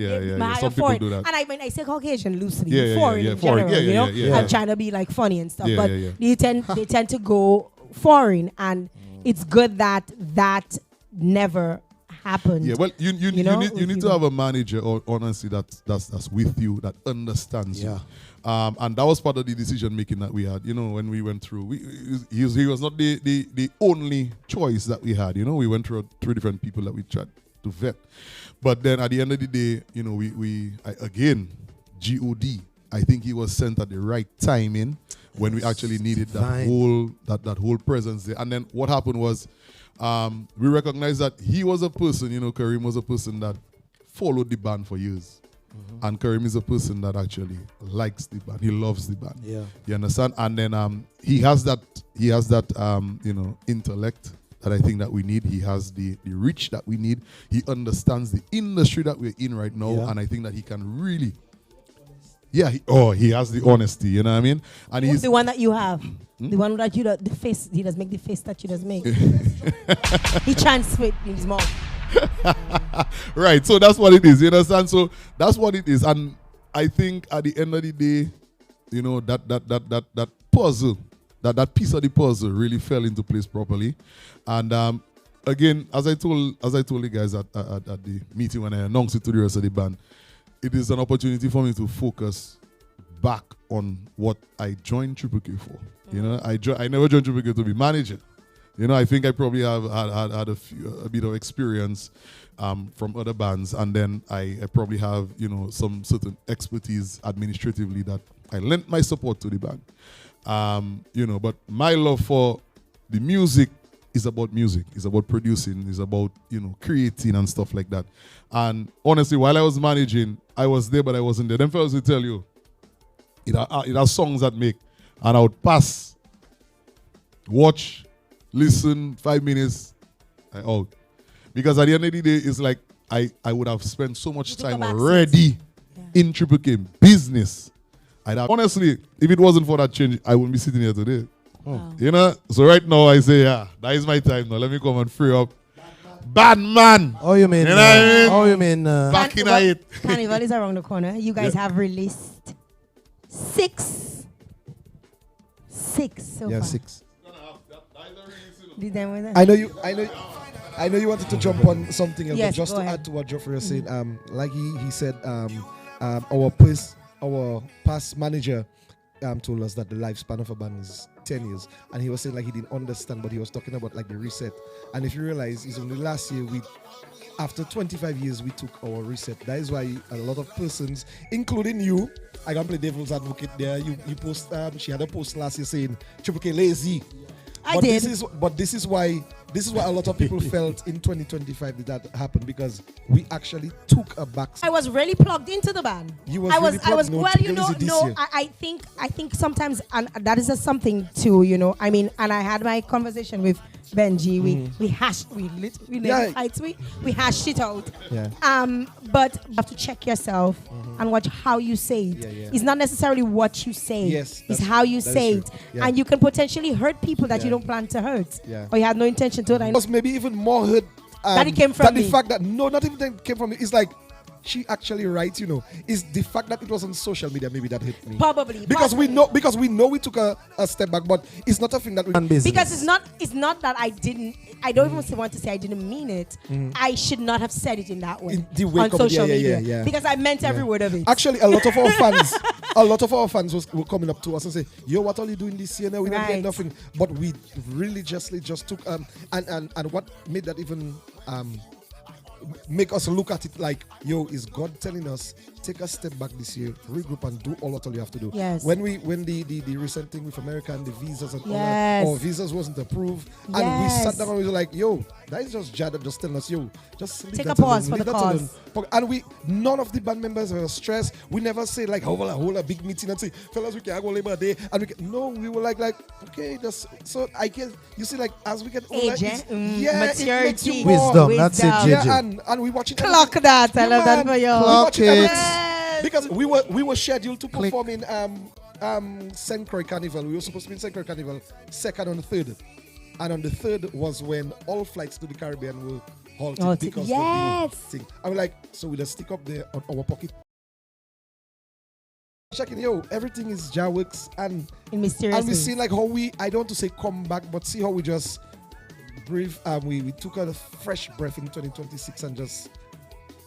Speaker 7: Some people do that.
Speaker 4: And I say Caucasian loosely, foreign in general. I'm trying to be like funny and stuff, but they tend to go foreign, and it's good that never happened.
Speaker 7: Yeah, well, you need to have a manager, or honestly, that's with you, that understands you. And that was part of the decision making that we had. When we went through, he was not the only choice that we had. We went through three different people that we tried to vet. But then at the end of the day, again, God, I think he was sent at the right timing when we actually needed that whole presence there. And then what happened was, we recognized that he was a person, Kareem was a person that followed the band for years. Mm-hmm. And Kareem is a person that actually likes the band. He loves the band. Yeah. You understand? And then he has that intellect that I think that we need. He has the reach that we need. He understands the industry that we're in right now. Yeah. And I think that he can really he has the honesty, you know what I mean? And
Speaker 4: he's the one that you have. The one that the face, he does make the face that you does make. He transferred in his mouth.
Speaker 7: Right, so that's what it is, you understand? So that's what it is. And I think at the end of the day, that puzzle, that piece of the puzzle really fell into place properly. And again, as I told you guys at the meeting when I announced it to the rest of the band, it is an opportunity for me to focus back on what I joined Triple K for. I never joined Triple K to be manager. I think I probably have had a bit of experience from other bands, and then I probably have some certain expertise administratively that I lent my support to the band. But my love for the music is about music. It's about producing. It's about, creating and stuff like that. And honestly, while I was managing, I was there, but I wasn't there. Them fellas will tell you, it has songs that make. And I would pass, watch, listen, 5 minutes, I out. Because at the end of the day, it's like I would have spent so much time already in Triple K business. Honestly, if it wasn't for that change, I wouldn't be sitting here today.
Speaker 1: Wow.
Speaker 7: So right now I say, that is my time now. Let me come and free up. Bad man.
Speaker 5: Oh, you mean?
Speaker 7: You know what I mean?
Speaker 5: Oh, you mean?
Speaker 7: Back in it.
Speaker 4: Carnival is around the corner. You guys have released six so far.
Speaker 5: 6.
Speaker 8: I know you wanted to jump on something else,
Speaker 4: Yes,
Speaker 8: but just
Speaker 4: go
Speaker 8: to
Speaker 4: ahead.
Speaker 8: add to what Geoffrey was saying, like he said, our past manager told us that the lifespan of a band is 10 years, and he was saying like he didn't understand, but he was talking about like the reset. And if you realize, it's only last year after 25 years we took our reset. That is why a lot of persons, including you, I can play devil's advocate there. You post she had a post last year saying Triple K lazy.
Speaker 4: I did.
Speaker 8: This is why a lot of people felt in 2025 that happened, because we actually took a back.
Speaker 4: I was really plugged into the band.
Speaker 8: You was
Speaker 4: I
Speaker 8: really
Speaker 4: was
Speaker 8: plugged. No,
Speaker 4: well,
Speaker 8: typical is it this year?
Speaker 4: I think sometimes, and that is just something too, I mean, and I had my conversation with Benji. We hashed, we fights, we hashed it out.
Speaker 8: Yeah.
Speaker 4: But you have to check yourself and watch how you say it.
Speaker 8: Yeah.
Speaker 4: It's not necessarily what you say.
Speaker 8: Yes,
Speaker 4: It's
Speaker 8: that's
Speaker 4: how
Speaker 8: true.
Speaker 4: you
Speaker 8: That
Speaker 4: say
Speaker 8: is
Speaker 4: it.
Speaker 8: true. Yeah.
Speaker 4: And you can potentially hurt people that you
Speaker 8: Yeah.
Speaker 4: don't plan to hurt.
Speaker 8: Yeah.
Speaker 4: Or you had no intention to.
Speaker 8: It was maybe even more hurt
Speaker 4: That it came from
Speaker 8: the
Speaker 4: me.
Speaker 8: fact that not even that it came from me. It's like she actually writes, is the fact that it was on social media maybe that hit me.
Speaker 4: Probably.
Speaker 8: Because we know we took a step back, but it's not a thing that we
Speaker 4: Because it's not that I don't even want to say I didn't mean it. I should not have said it in that way
Speaker 8: In the way
Speaker 4: on social media.
Speaker 8: yeah.
Speaker 4: Because I meant every word of it.
Speaker 8: Actually, a lot of our fans were coming up to us and say, "Yo, what are you doing this year? Now we don't get
Speaker 4: Right.
Speaker 8: nothing." But we religiously just took and what made that even make us look at it like, yo, is God telling us take a step back this year, regroup and do all you have to do.
Speaker 4: Yes.
Speaker 8: When the recent thing with America and the visas and all
Speaker 4: Yes.
Speaker 8: that, our visas wasn't approved, and we
Speaker 4: Yes.
Speaker 8: sat down and we were like, yo, that is just Jada just telling us, yo, just leave
Speaker 4: Take
Speaker 8: that
Speaker 4: a pause
Speaker 8: alone,
Speaker 4: for
Speaker 8: leave
Speaker 4: the
Speaker 8: that
Speaker 4: cause.
Speaker 8: alone. And none of the band members were stressed. We never say like hold a big meeting and say, fellas, we can go Labor Day, and we were like okay, just so I guess you see, like as we get older,
Speaker 4: Age,
Speaker 8: it
Speaker 4: maturity.
Speaker 8: makes you more.
Speaker 5: Wisdom. That's it,
Speaker 4: Wisdom.
Speaker 5: JJ.
Speaker 8: Yeah, and we watch it.
Speaker 4: Clock that. I love that for you.
Speaker 8: We
Speaker 5: Clock
Speaker 8: watch it every-
Speaker 5: it.
Speaker 8: because we were scheduled to perform in St. Croix Carnival. We were supposed to be in St. Croix Carnival 2nd and 3rd. And on the 3rd was when all flights to the Caribbean were halted because
Speaker 4: yes.
Speaker 8: of the thing. I'm like, so we just stick up there on our pocket. Checking, yo, everything is Jaworks and
Speaker 4: Mysterious.
Speaker 8: we see like how I don't want to say come back, but see how we just breathe. We took a fresh breath in 2026 and just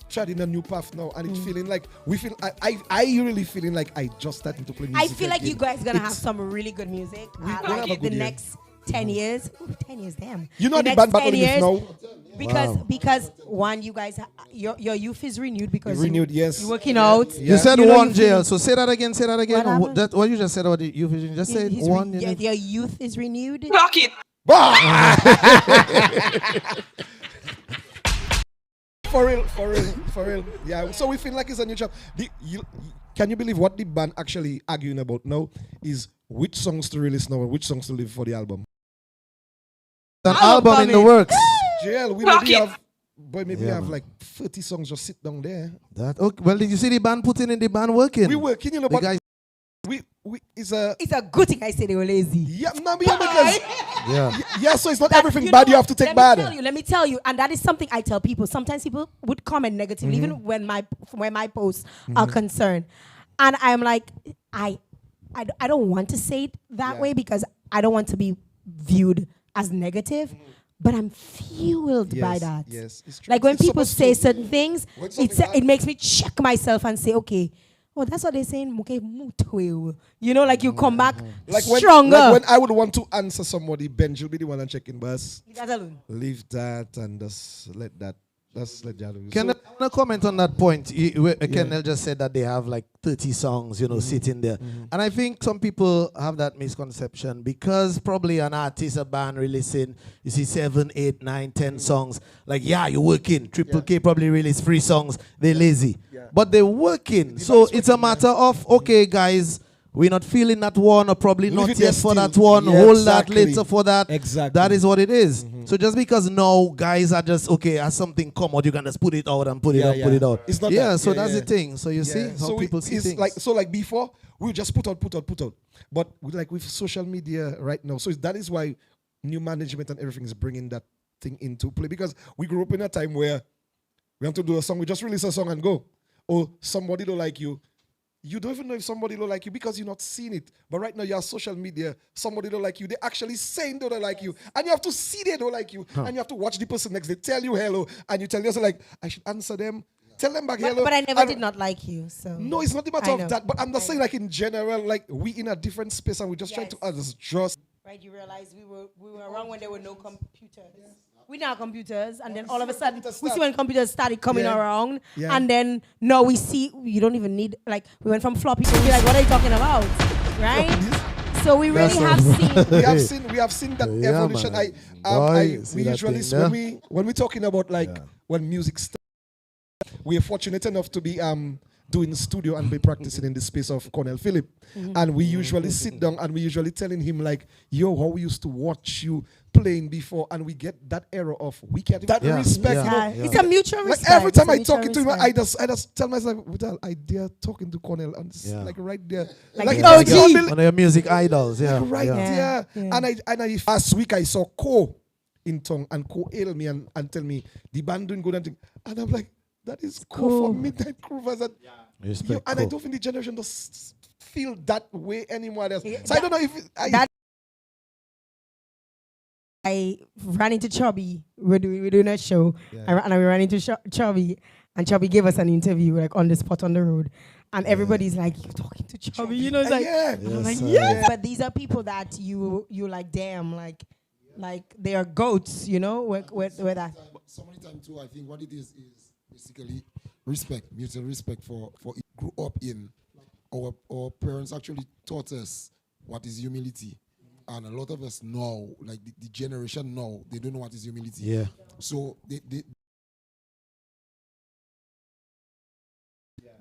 Speaker 8: treading a new path now, and it's feeling like I really feeling like I just starting to play music.
Speaker 4: I feel like
Speaker 8: again.
Speaker 4: you guys gonna have some really good music.
Speaker 8: We gonna have a
Speaker 4: Like
Speaker 8: good
Speaker 4: the
Speaker 8: year.
Speaker 4: next 10 years. Ooh, 10 years, damn.
Speaker 8: You know the
Speaker 4: next
Speaker 8: band
Speaker 4: 10
Speaker 8: battle youth
Speaker 4: years,
Speaker 8: now.
Speaker 4: Because one, you guys, your youth is renewed because
Speaker 8: Renewed, yes.
Speaker 4: you're working out.
Speaker 8: Yeah.
Speaker 5: You said
Speaker 4: You know,
Speaker 5: one,
Speaker 4: you
Speaker 5: Jael.
Speaker 4: feel-
Speaker 5: So say that again. Say that again.
Speaker 4: What happened?
Speaker 5: What you just said about the youth vision. Just say
Speaker 4: His
Speaker 5: one.
Speaker 4: your youth is renewed.
Speaker 8: For real. Yeah. So we feel like it's a new job. Can you believe what the band actually arguing about now is which songs to release now and which songs to leave for the album?
Speaker 5: An album in the works.
Speaker 8: JL, we maybe have like 30 songs just sit down there.
Speaker 5: That okay. Well, did you see the band putting in the band working?
Speaker 8: We working,
Speaker 5: The
Speaker 8: but
Speaker 5: guys.
Speaker 8: it's a
Speaker 4: It's a good thing I say they were lazy.
Speaker 8: yeah, no, because
Speaker 5: Yeah.
Speaker 8: so it's not everything bad you have to take bad.
Speaker 4: Let me tell you, and that is something I tell people. Sometimes people would comment negatively, even when my posts are concerned, and I'm like, I don't want to say it that way because I don't want to be viewed as negative. But I'm fueled by that.
Speaker 8: Yes, it's true.
Speaker 4: Like when
Speaker 8: It's
Speaker 4: people
Speaker 8: supposed
Speaker 4: say
Speaker 8: to-
Speaker 4: certain things,
Speaker 8: When something
Speaker 4: it makes me check myself and say, okay, oh, that's what they're saying. Okay, you know, like you come back stronger.
Speaker 8: Like when I would want to answer somebody, Benj will be the one and checking bus.
Speaker 4: Leave that alone.
Speaker 8: Leave that and just let that. Just let that.
Speaker 5: Can
Speaker 8: So-
Speaker 5: I- No comment on that point. Kennel just said that they have like 30 songs, sitting there. And I think some people have that misconception because probably an artist, a band releasing, you see 7, 8, 9, 10 songs. Like, you're working. Triple K probably release 3 songs. They're lazy. But they're working. So it's a matter of, okay, guys, we're not feeling that one or probably not yet for that one. Hold that later for that.
Speaker 8: Exactly.
Speaker 5: That is what it is. So just because now guys are just, okay, as something come out, you can just put it out and put it out.
Speaker 8: It's not
Speaker 5: so that's the thing. So you see how people see things.
Speaker 8: Like before, we just put out. But with social media right now, so that is why new management and everything is bringing that thing into play. Because we grew up in a time where we have to do a song, we just release a song and go. Or somebody don't like you. You don't even know if somebody don't like you because you're not seeing it. But right now, you're on social media. Somebody don't like you. They're actually saying they don't like you. And you have to see they don't like you. And you have to watch the person next. They tell you hello. And you tell yourself, like, I should answer them. Tell them back hello.
Speaker 4: But I never did not like you. So
Speaker 8: no, it's not the matter of that. But I'm not saying like in general, like we in a different space and we just trying to adjust.
Speaker 4: Right, you realize we were around when there were no computers. We now have computers, and then all of a sudden, we see when computers started coming around, and then now we see you don't even need, like, we went from floppy to be like, what are you talking about, right? So we really have seen.
Speaker 8: we have seen that evolution. We usually when we talking about like when music starts, we are fortunate enough to be doing studio and be practicing in the space of Cornel Phillip. And we usually sit down and we usually telling him like, yo, how we used to watch you playing before, and we get that era of we get that respect.
Speaker 4: It's a mutual respect.
Speaker 8: Like every time I talk to him, I just tell myself, without idea talking to Cornel and like right there.
Speaker 4: Like
Speaker 5: one of your music idols,
Speaker 8: Right there. And I last week I saw Ko in Tongue, and Ko hail me and tell me the band doing good and thing. And I'm like, that is cool for Midnight Groovers. And I don't think the generation does feel that way anymore. So I don't know if
Speaker 4: I ran into Chubby. We're doing a show, and we ran into Chubby, and Chubby gave us an interview like on the spot on the road, and every's like, "You're talking to Chubby," it's like, I'm like, yes. But these are people that you like, damn, like they are goats, where that.
Speaker 3: But so many times too, I think what it is basically respect, mutual respect for it grew up in. Our parents actually taught us what is humility. And a lot of us now, like the generation now, they don't know what is humility.
Speaker 5: Yeah.
Speaker 3: So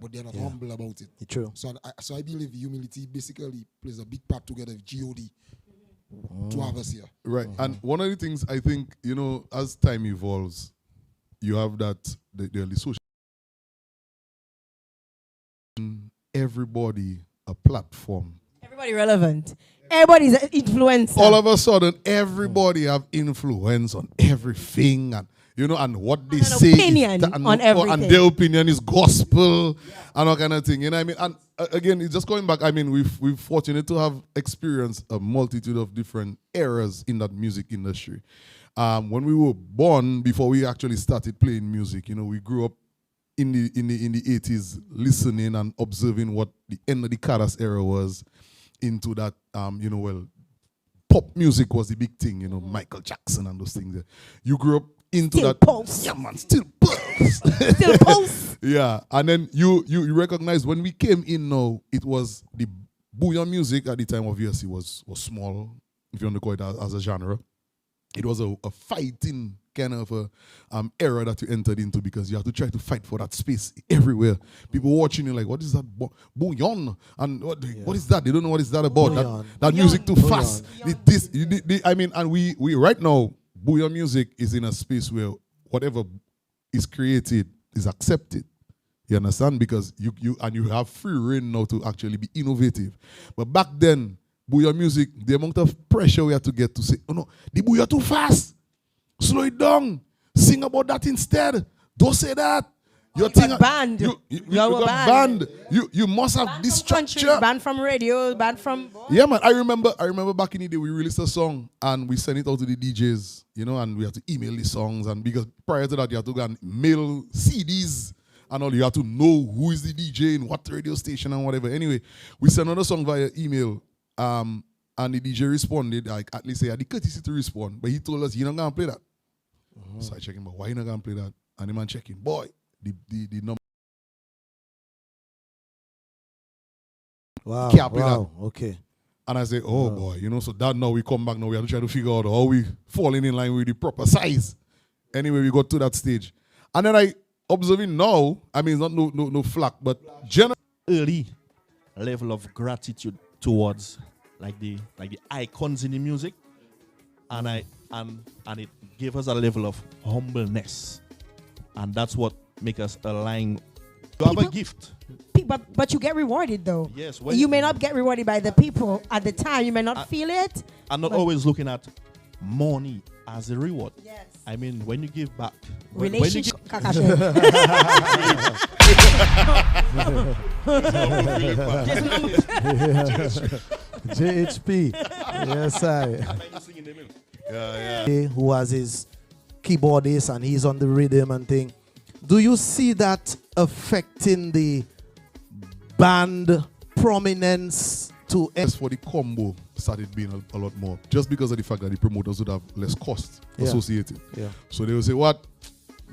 Speaker 3: but they're not humble about it.
Speaker 5: True.
Speaker 3: So I believe humility basically plays a big part together with God to have us here.
Speaker 7: Right. And one of the things I think, as time evolves, you have that the social everybody a platform.
Speaker 4: Everybody relevant. Everybody's an influencer.
Speaker 7: All of a sudden, everybody have influence on everything, and and what they say
Speaker 4: opinion on everything.
Speaker 7: And their opinion is gospel and all kind of thing. You know what I mean? And again, it's just going back. I mean, we've fortunate to have experienced a multitude of different eras in that music industry. When we were born, before we actually started playing music, we grew up in the 80s, listening and observing what the end of the Caras era was. Into that, pop music was the big thing, Michael Jackson and those things. You grew up into
Speaker 4: still
Speaker 7: that.
Speaker 4: Pulse.
Speaker 7: Yeah, man, still pulse.
Speaker 4: Still pulse.
Speaker 7: Yeah, and then you recognize when we came in now, it was the bouillon music at the time obviously was small, if you want to call it as a genre. It was a fighting kind of a era that you entered into because you have to try to fight for that space everywhere. People watching you like, what is that? Bouillon? And what is that? They don't know what is that about. That music too fast. And we right now, bouillon music is in a space where whatever is created is accepted. You understand? Because you have free reign now to actually be innovative. But back then, bouillon music, the amount of pressure we had to get to say, oh no, the bouillon too fast. Slow it down. Sing about that instead. Don't say that.
Speaker 4: You got banned.
Speaker 7: You got banned. You must have
Speaker 4: banned
Speaker 7: this structure.
Speaker 4: Country, banned from radio, banned from...
Speaker 7: Yeah, man. I remember back in the day, we released a song and we sent it out to the DJs, and we had to email the songs. And because prior to that, you had to go and mail CDs and all. You had to know who is the DJ in what radio station and whatever. Anyway, we sent another song via email. And the DJ responded, like at least he had the courtesy to respond. But he told us, you're not going to play that. So I checked him, but why you not going to play that? And the man checking, boy, the number.
Speaker 5: Wow.
Speaker 7: Cap it
Speaker 5: Wow. Okay.
Speaker 7: And I say, oh boy, you know, so that now we come back now. We have to try to figure out how we falling in line with the proper size. Anyway, we got to that stage. And then I observing now, I mean, it's not no flack, but
Speaker 6: Early level of gratitude towards like the icons in the music. And it gave us a level of humbleness. And that's what make us align. You have a gift.
Speaker 4: But you get rewarded though.
Speaker 6: Yes.
Speaker 4: You may not get rewarded by the people at the time. You may not feel it.
Speaker 6: I'm not always looking at money as a reward.
Speaker 4: Yes.
Speaker 6: I mean, when you give back.
Speaker 4: Relationship.
Speaker 5: JHP. Yes, who has his keyboardist and he's on the rhythm and thing. Do you see that affecting the band prominence to
Speaker 7: as for the combo started being a lot more, just because of the fact that the promoters would have less cost associated.
Speaker 5: Yeah.
Speaker 7: So they would say, what?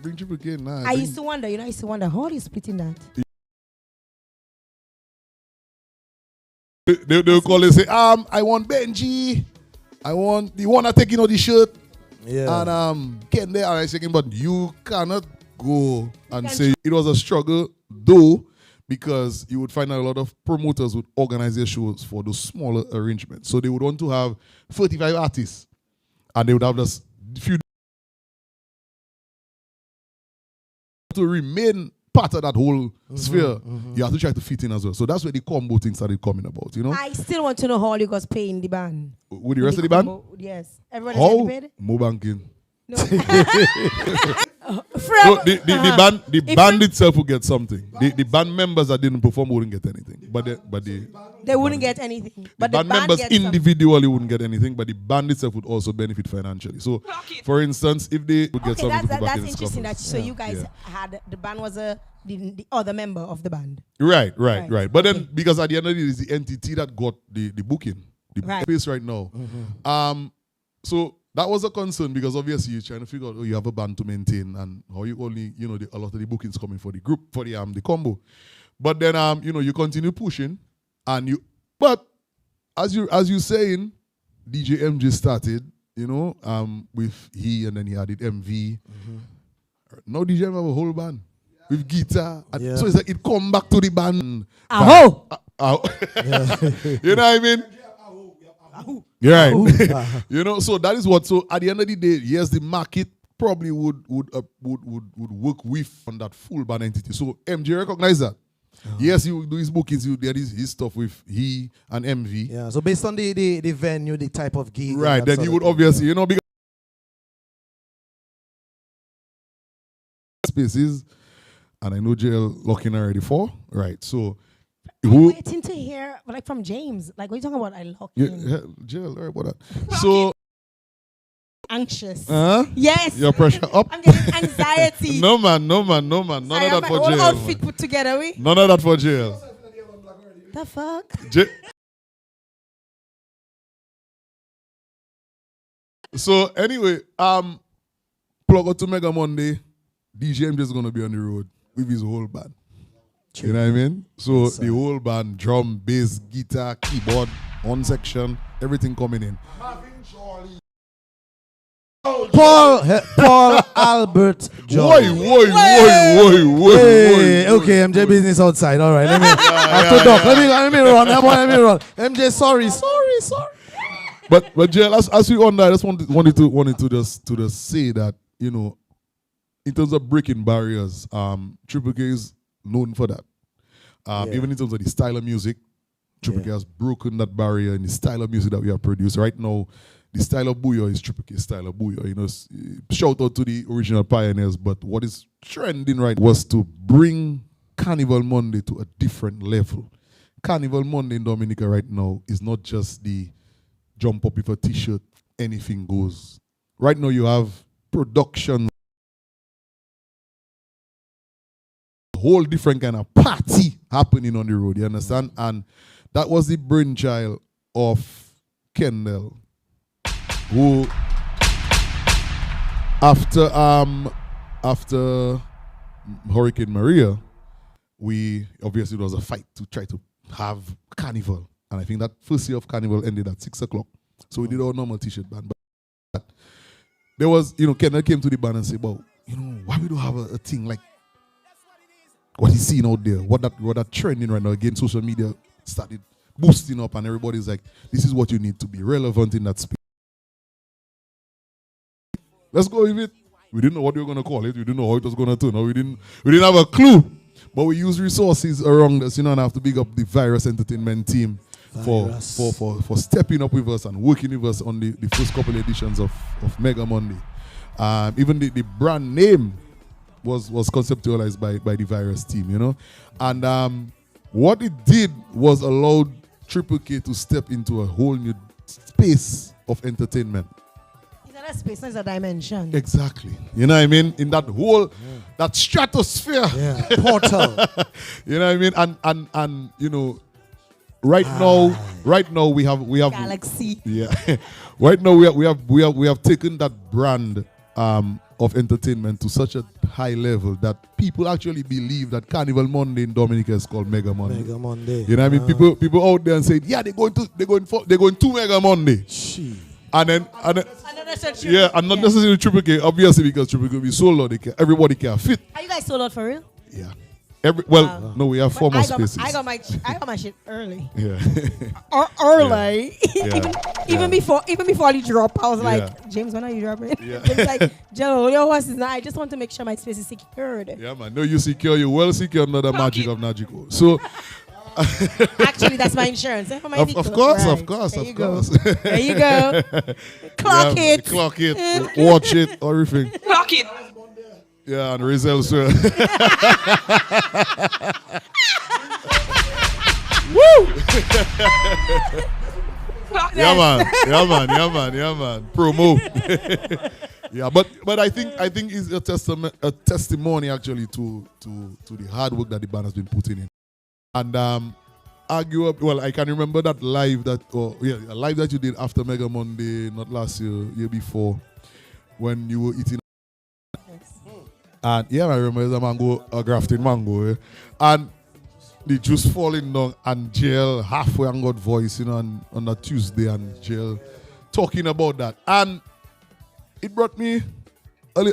Speaker 7: Bring Triple K now.
Speaker 4: I used to wonder, how are you splitting that?
Speaker 7: They will call and say, I want Benji. I want the one that taking out the shirt.
Speaker 5: Yeah.
Speaker 7: And getting there. And I say, but you cannot go and say it was a struggle, though, because you would find a lot of promoters would organize their shows for those smaller arrangements. So they would want to have 35 artists, and they would have just few to remain part of that whole sphere. You have to try to fit in as well. So that's where the combo thing started coming about, you know.
Speaker 4: I still want to know how all you guys pay in the band.
Speaker 7: With the rest of the band?
Speaker 4: Yes. Everybody getting paid?
Speaker 7: More banking.
Speaker 4: No.
Speaker 7: So the band itself will get something. The band members that didn't perform wouldn't get anything. But
Speaker 4: they wouldn't get anything. But
Speaker 7: the band members individually wouldn't get anything, but the band itself would also benefit financially. So, for instance, if they would get something
Speaker 4: that's interesting. So you guys had the band was the other member of the band.
Speaker 7: Right. But then because at the end of the day, it's the entity that got the booking, the space right now. So that was a concern because obviously you're trying to figure out, you have a band to maintain and how you only, a lot of the bookings coming for the group, for the combo. But then, you continue pushing but as you saying, DJ MJ started, with he and then he added MV. Now DJ have a whole band with guitar. And so it's like it come back to the band.
Speaker 4: Aho!
Speaker 7: You know what I mean? Yeah, right. So that is what. So at the end of the day, yes, the market probably would work with on that full band entity. So MJ recognize that. Yes, he will do his bookings. He will do his stuff with he and MV.
Speaker 5: Yeah. So based on the venue, the type of gig,
Speaker 7: right? Then he would obviously, because spaces, and I know Jael locking already for right. So.
Speaker 4: I'm waiting to hear, like from James. Like, what are you talking about? I lock in.
Speaker 7: Yeah, Jael, right about that. So
Speaker 4: anxious.
Speaker 7: Yes. Your pressure up.
Speaker 4: I'm getting anxiety.
Speaker 7: No man. None of that for Jael.
Speaker 4: Outfit put together, we.
Speaker 7: None of that for Jael.
Speaker 4: The fuck?
Speaker 7: So anyway, plug out to Mega Monday. DJ M just gonna be on the road with his whole band. You know what I mean? So the whole band, drum, bass, guitar, keyboard, one section, everything coming in.
Speaker 5: Paul Albert John.
Speaker 7: Whoa.
Speaker 5: Okay, MJ business outside. All right, let me run. MJ, sorry.
Speaker 7: But Jael, as we on that, I just wanted to just say that, in terms of breaking barriers, Triple K is known for that. Even in terms of the style of music, Triple K has broken that barrier in the style of music that we have produced. Right now, the style of Booyah is Triple K style of Booyah. Shout out to the original pioneers, but what is trending right was to bring Carnival Monday to a different level. Carnival Monday in Dominica right now is not just the jump up with a t-shirt, anything goes. Right now you have production, whole different kind of party happening on the road, you understand? And that was the brainchild of Kendall, who after Hurricane Maria, we obviously there was a fight to try to have carnival. And I think that first year of carnival ended at 6 o'clock. So we did our normal t-shirt band. But there was, Kendall came to the band and said, well, why we don't have a thing like what he's seeing out there, what that trending right now. Again, social media started boosting up and everybody's like, this is what you need to be relevant in that space. Let's go with it. We didn't know what we were going to call it. We didn't know how it was going to turn out. We didn't have a clue. But we use resources around us, and I have to big up the Virus Entertainment team for stepping up with us and working with us on the first couple editions of Mega Monday. Even the brand name was conceptualized by the Virus team, And what it did was allowed Triple K to step into a whole new space of entertainment.
Speaker 4: A space, not a dimension.
Speaker 7: Exactly. You know what I mean? In that whole, that stratosphere.
Speaker 5: Yeah. Portal.
Speaker 7: You know what I mean? And right now we have
Speaker 4: Galaxy.
Speaker 7: Yeah. Right now we have taken that brand of entertainment to such a high level that people actually believe that Carnival Monday in Dominica is called Mega Monday.
Speaker 5: Mega Monday.
Speaker 7: You know what I mean? People out there and say, yeah, they're going to Mega Monday. And then and not necessarily Triple K, obviously, because Triple K will be sold out. Everybody can fit.
Speaker 4: Are you guys sold out for real?
Speaker 7: Yeah. No, we have 4 more spaces.
Speaker 4: I got my shit early.
Speaker 7: Yeah.
Speaker 4: Early.
Speaker 7: Yeah.
Speaker 4: Even before the drop, I was like, James, when are you dropping?
Speaker 7: Yeah.
Speaker 4: James like, Joe, your horse is not. I just want to make sure my space is secured.
Speaker 7: Yeah, man. No, you secure. You well secure under the magic of Nagico. So.
Speaker 4: Actually, that's my insurance. For my
Speaker 7: Of course.
Speaker 4: There you go. Clock it.
Speaker 7: Watch it. Everything.
Speaker 1: Clock it.
Speaker 7: Yeah, and Rizal swear. Woo! Yeah, man. Promo. Yeah, but I think it's a testimony actually to the hard work that the band has been putting in. And I can remember that live that you did after Mega Monday, not last year before, when you were eating. And I remember a grafting mango, and the juice falling down, and Jael halfway and got voice, on that Tuesday, and Jael talking about that, and it brought me.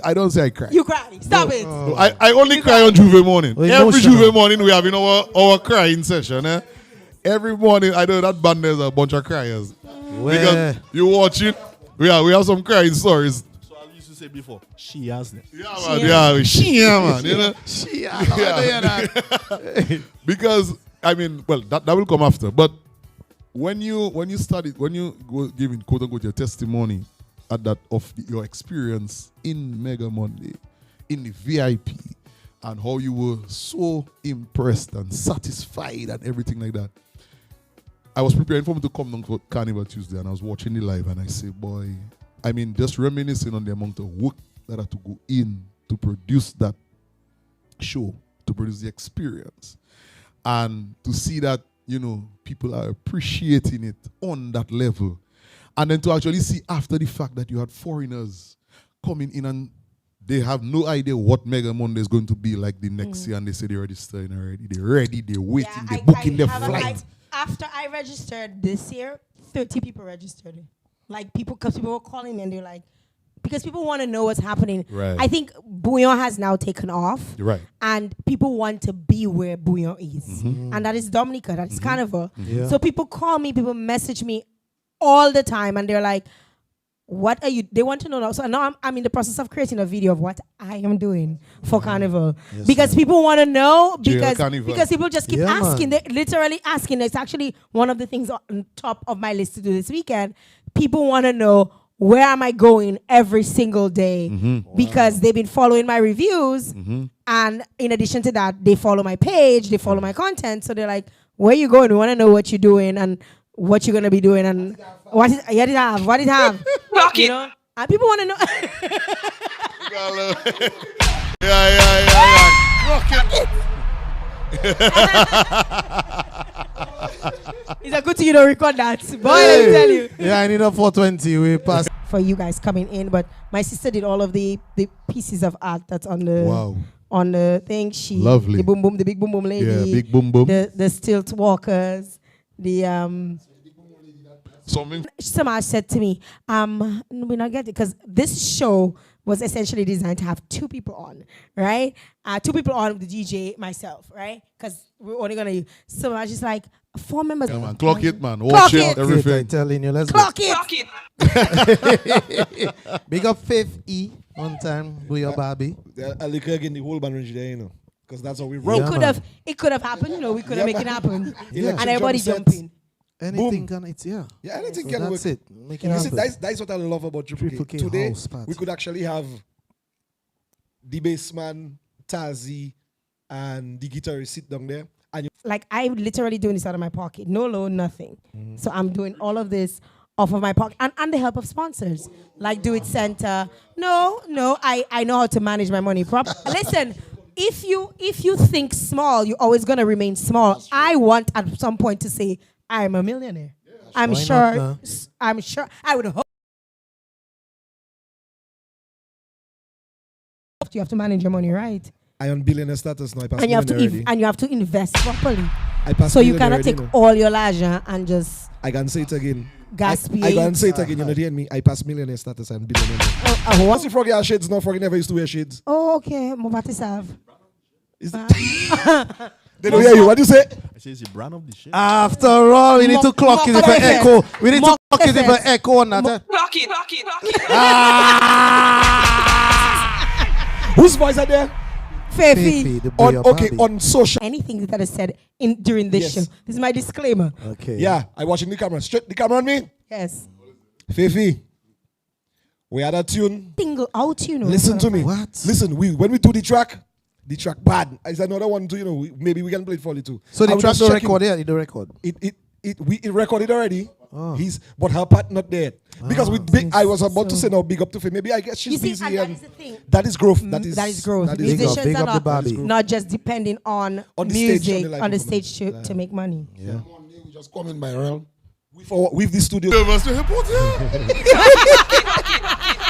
Speaker 7: I don't say I cry.
Speaker 4: You cry. Stop it.
Speaker 7: No, I only cry on Juve morning. Every Juve morning we have our crying session. Every morning I know that band there's a bunch of criers. Because you watch it, we have some crying stories.
Speaker 6: So I used to say before, she has them.
Speaker 7: Yeah, man. She, Because that will come after. But when you go giving quote unquote your testimony at that of your experience in Mega Monday, in the VIP, and how you were so impressed and satisfied and everything like that. I was preparing for me to come down for Carnival Tuesday, and I was watching the live, and I say, boy, just reminiscing on the amount of work that had to go in to produce that show, to produce the experience, and to see that, people are appreciating it on that level. And then to actually see after the fact that you had foreigners coming in and they have no idea what Mega Monday is going to be like the next year, and they say they're registering already. They're ready, they're waiting, they're booking their flight.
Speaker 4: After I registered this year, 30 people registered. Like because people were calling me and they're like, because people want to know what's happening.
Speaker 7: Right.
Speaker 4: I think Bouillon has now taken off.
Speaker 7: Right.
Speaker 4: And people want to be where Bouillon is. Mm-hmm. And that is Dominica, that is Carnival. Yeah. So people call me, people message me all the time, and they're like, what are you, they want to know now. So now I'm in the process of creating a video of what I am doing for Carnival. Yes, because people want to know, because people just keep asking, they're literally asking. It's actually one of the things on top of my list to do this weekend. People want to know, where am I going every single day? Mm-hmm. Because they've been following my reviews, and in addition to that, they follow my page, they follow my content, so they're like, where you going? We want to know what you're doing and what you're gonna be doing, and what it have.
Speaker 1: Rock it.
Speaker 4: And people want to know. It's a good thing you don't record that. Boy, let me tell you.
Speaker 5: Yeah, I need a 420. We pass.
Speaker 4: For you guys coming in, but my sister did all of the pieces of art that's on the on the thing. She
Speaker 5: Lovely.
Speaker 4: the boom boom, the big boom boom lady.
Speaker 5: Yeah, big boom boom.
Speaker 4: The stilt walkers.
Speaker 7: Something.
Speaker 4: Somebody said to me, we're not getting it because this show was essentially designed to have two people on, right? Two people on, the DJ, myself, right? Because we're only gonna. So I was just like 4 members.
Speaker 7: Come on, clock it, man.
Speaker 4: Clock
Speaker 7: Watch
Speaker 4: it.
Speaker 7: it, everything.
Speaker 5: I'm telling you, let's
Speaker 4: Clock
Speaker 5: go.
Speaker 4: it.
Speaker 5: Big up Faith E one time with your Barbie.
Speaker 8: I look again the whole band range there, because that's how we
Speaker 4: It
Speaker 8: roll.
Speaker 5: Yeah,
Speaker 4: could have happened, we could have make it happen,
Speaker 8: Electric
Speaker 4: and everybody
Speaker 8: drum
Speaker 4: jumping.
Speaker 8: sets.
Speaker 5: Anything can it's yeah.
Speaker 8: Yeah, anything
Speaker 5: So
Speaker 8: can
Speaker 5: that's
Speaker 8: work.
Speaker 5: it. Make it
Speaker 8: You see,
Speaker 5: happen.
Speaker 8: that's what I love about Triple
Speaker 5: Triple
Speaker 8: K.
Speaker 5: K
Speaker 8: Today,
Speaker 5: house party.
Speaker 8: we could actually have the bassman, Tazi, and the guitarist sit down there. And
Speaker 4: Like I'm literally doing this out of my pocket, no loan, nothing. So I'm doing all of this off of my pocket and the help of sponsors like Do It Center. No, I know how to manage my money properly. Listen, if you think small, you're always gonna remain small. I want at some point to say I'm a millionaire. I'm
Speaker 5: Why not,
Speaker 4: sure.
Speaker 5: nah?
Speaker 4: I'm sure. I would hope. You have to manage your money right,
Speaker 8: I on billionaire status now. I passed
Speaker 4: and you have to
Speaker 8: millionaire already.
Speaker 4: and you have to invest properly.
Speaker 8: I passed
Speaker 4: So you
Speaker 8: millionaire
Speaker 4: cannot
Speaker 8: already,
Speaker 4: take all your l'argent and just
Speaker 8: I can say it again.
Speaker 4: gas
Speaker 8: I can say it again. You know, hear me? I pass millionaire status and billionaire. Now. Once you forget our shades, now Froggy never used to wear shades.
Speaker 4: Oh, okay. Mobati Sav.
Speaker 8: They don't hear you. What do you say?
Speaker 6: I say it's the brand of the shit.
Speaker 5: After all, we need to clock it if an echo. We need to clock it if an echo on that.
Speaker 8: Whose voice are there?
Speaker 4: Fefi.
Speaker 5: The boy
Speaker 8: On
Speaker 5: of
Speaker 8: okay,
Speaker 5: Barbie.
Speaker 8: on social.
Speaker 4: Anything that is said during this
Speaker 8: Yes.
Speaker 4: show. This is my disclaimer.
Speaker 5: Okay.
Speaker 8: Yeah, I watching the camera. Straight the camera on me.
Speaker 4: Yes.
Speaker 8: Fifi. We had a tune.
Speaker 4: Single out,
Speaker 8: Listen to me.
Speaker 5: What?
Speaker 8: Listen, when we do the track bad. It's another one too, maybe we can play it for you too.
Speaker 5: So
Speaker 8: I
Speaker 5: the
Speaker 8: was
Speaker 5: track
Speaker 8: just
Speaker 5: don't
Speaker 8: checking.
Speaker 5: record there, the record.
Speaker 8: It recorded already.
Speaker 5: Oh.
Speaker 8: But her part not there. Because I was about to
Speaker 4: so-
Speaker 8: say no big up to Faith. Maybe I guess she's
Speaker 4: You see,
Speaker 8: busy.
Speaker 4: and that
Speaker 8: and
Speaker 4: is the thing.
Speaker 8: that is growth.
Speaker 4: That is growth.
Speaker 8: That is
Speaker 5: Big up,
Speaker 4: Musicians
Speaker 5: big
Speaker 4: are
Speaker 5: up the
Speaker 4: not,
Speaker 5: Barbie.
Speaker 4: not just depending on,
Speaker 8: On the stage,
Speaker 4: music,
Speaker 8: on the live
Speaker 4: on the
Speaker 8: performance.
Speaker 4: stage to make money.
Speaker 5: Yeah.
Speaker 7: We just come in my realm.
Speaker 8: with the studio.
Speaker 7: Yeah.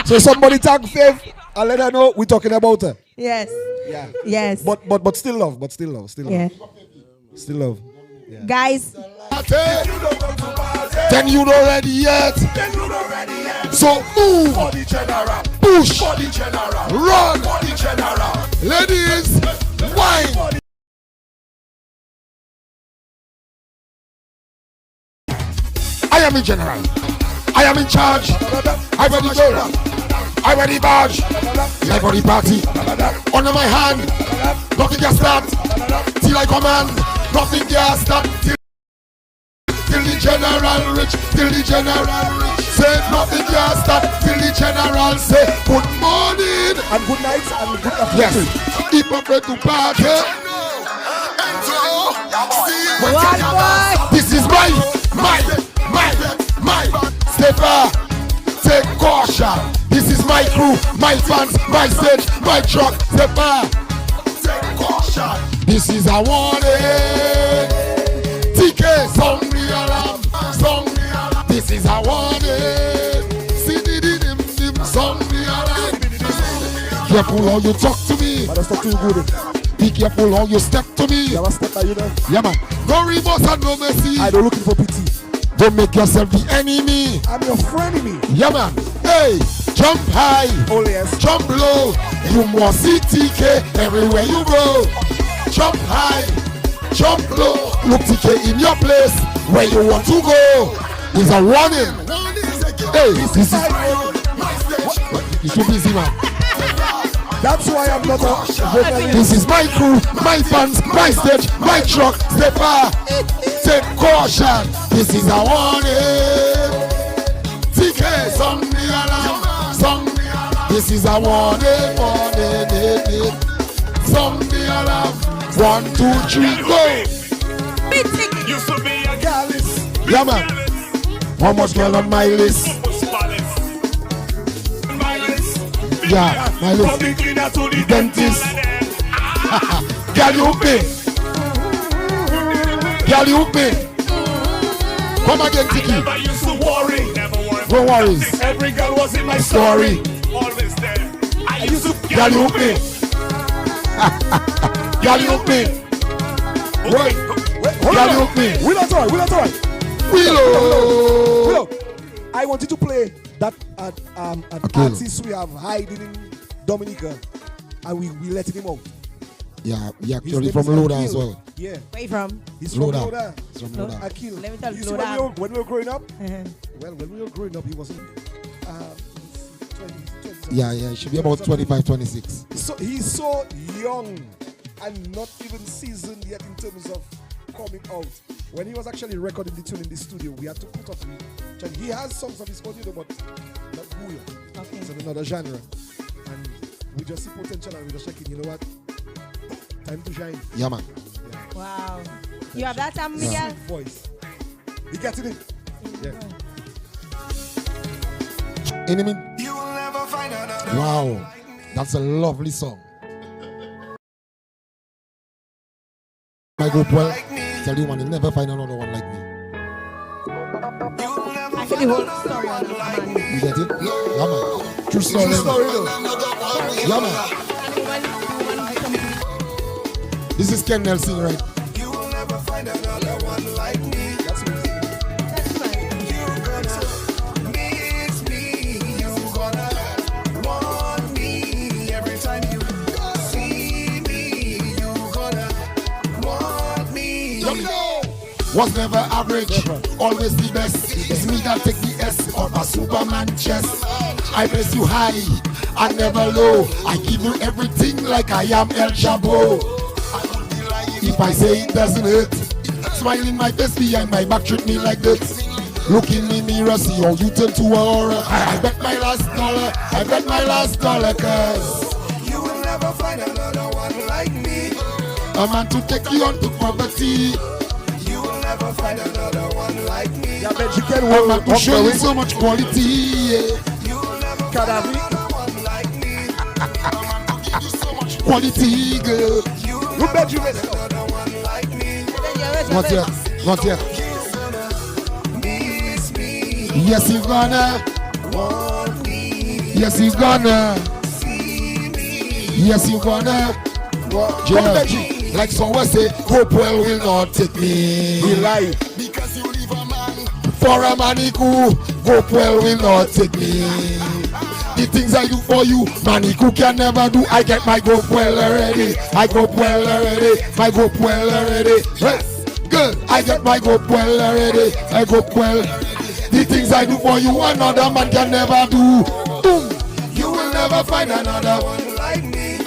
Speaker 8: So somebody tag Faith and let her know we're talking about her.
Speaker 4: Yes.
Speaker 8: Yeah.
Speaker 4: Yes.
Speaker 8: But still love.
Speaker 4: yeah.
Speaker 8: Still love.
Speaker 4: Guys,
Speaker 3: Then you not ready yet. So move. Push. Run. Ladies, wine. I am in general. I am in charge. I wear the gold. I wear the badge. I for the party. Under my hand. Nothing can start. Till I command. Nothing can stop. Till the general rich. Till the general rich. Say nothing can stop. Till the general say good morning.
Speaker 8: And good night and good afternoon.
Speaker 3: Yes. Hypocrite to party. This is my stepper. Take caution. This is my crew, my fans, my stage, my truck. Stepper. Take caution. This is a warning. TK, sound the alarm. Sound the alarm. This is a warning. Dim, sound the alarm. Careful how you talk to me.
Speaker 8: But that's not too good.
Speaker 3: Be careful how you step to me.
Speaker 8: You have a step by you know.
Speaker 3: Yeah, man. No remorse and no mercy.
Speaker 8: I don't looking for pity.
Speaker 3: Don't make yourself the enemy.
Speaker 8: I'm your frenemy.
Speaker 3: Yeah, man. Hey, jump high.
Speaker 8: Oh yes.
Speaker 3: Jump low. You must see TK everywhere you go. Jump high. Jump low. Look TK in your place where you want to go. It's a warning. Hey, this is. You too busy, man.
Speaker 8: That's why I'm not a journalist.
Speaker 3: This is my crew, my fans, my stage, my truck. Stepper, take caution. This is a warning. TK, sound the alarm. Sound the alarm. This is a warning. Sound the alarm. 1, 2, 3, go.
Speaker 9: Used to be a gallus.
Speaker 3: Yeah, man. How much girl on my list? Yeah, my list.
Speaker 9: Public cleaner to the
Speaker 3: Dentist. Girl, you hook me. Girl, you hook me. Come again, Tiki.
Speaker 9: Never used to worry. Never worry.
Speaker 3: No worries.
Speaker 9: Every girl was in my
Speaker 3: Story.
Speaker 9: story. Always there. I used to
Speaker 3: Girl, you hook me. Girl, you hook me. Right. Girl, you hook me.
Speaker 8: We're not alright.
Speaker 3: Willow.
Speaker 8: I want you to play that artist we have hiding in Dominica, and we letting him out.
Speaker 3: Yeah, he
Speaker 8: His
Speaker 3: actually
Speaker 8: name
Speaker 3: from
Speaker 8: is
Speaker 3: Loda
Speaker 8: Akil.
Speaker 3: as well.
Speaker 4: Where
Speaker 8: Yeah,
Speaker 4: you from?
Speaker 8: he's from
Speaker 3: Loda.
Speaker 8: Loda.
Speaker 3: He's from Loda.
Speaker 8: Akil.
Speaker 4: Let me tell
Speaker 8: You
Speaker 4: you,
Speaker 8: see,
Speaker 4: Loda.
Speaker 8: when we were growing up,
Speaker 4: Uh-huh.
Speaker 8: well, when we were growing up, he wasn't 20.
Speaker 3: Yeah, he should be about 25, 26.
Speaker 8: So he's so young and not even seasoned yet in terms of coming out. When he was actually recording the tune in the studio, we had to put up with. He has songs of his own, but not booyah.
Speaker 4: Okay.
Speaker 8: It's another genre. And we just see potential and we just checking, you know what? Time to shine.
Speaker 3: Yeah, man.
Speaker 4: Wow. You have that time, Miguel?
Speaker 8: Sweet voice. You getting it? Yeah.
Speaker 3: Enemy. Wow, that's a lovely song. My group, well, tell you one, you'll never find another one like me.
Speaker 4: Actually, the whole story on that, man.
Speaker 3: You get it? Yeah, man. True story. Yeah, man. This is Ken Nelson, right?
Speaker 2: You will never find another one like me. That's me. You're gonna miss me. You're gonna want me every time you see me. You're gonna want me.
Speaker 3: Was never average, always the best. It's me that take the S on a Superman chest. I place you high, I never low. I give you everything like I am El Chapo. If I say it doesn't hurt, smile in my face behind my back, treat me like this. Look in the mirror, see how you turn to a horror. I bet my last dollar, cause
Speaker 2: You will never find another one like me.
Speaker 3: a man to take you on to poverty.
Speaker 2: You will never find another one like me.
Speaker 8: Yeah, but you can
Speaker 3: A man
Speaker 8: work
Speaker 3: to show you so much quality. Yeah.
Speaker 2: You will never find
Speaker 8: Cadavi.
Speaker 2: another one like me.
Speaker 3: Quality, girl.
Speaker 2: You will
Speaker 8: You bet you
Speaker 2: find
Speaker 8: bet.
Speaker 2: another one like me.
Speaker 3: Not yet, not yet.
Speaker 2: Miss me.
Speaker 3: Yes, he's gonna.
Speaker 2: Want me.
Speaker 3: Yes, he's gonna.
Speaker 2: See me.
Speaker 3: Yes, you gonna. Jael, like someone say, Hopewell will not take me.
Speaker 8: He lie.
Speaker 3: Because you leave a man for a manicu. Hopewell will not take me. The things I do for you, manicu can never do. I get my Hopewell already. I Hopewell already. My Hopewell already. Hey, good. I get my Hopewell already. I Hopewell. The things I do for you, another man can never do. Boom. You will never find another one
Speaker 2: Like me.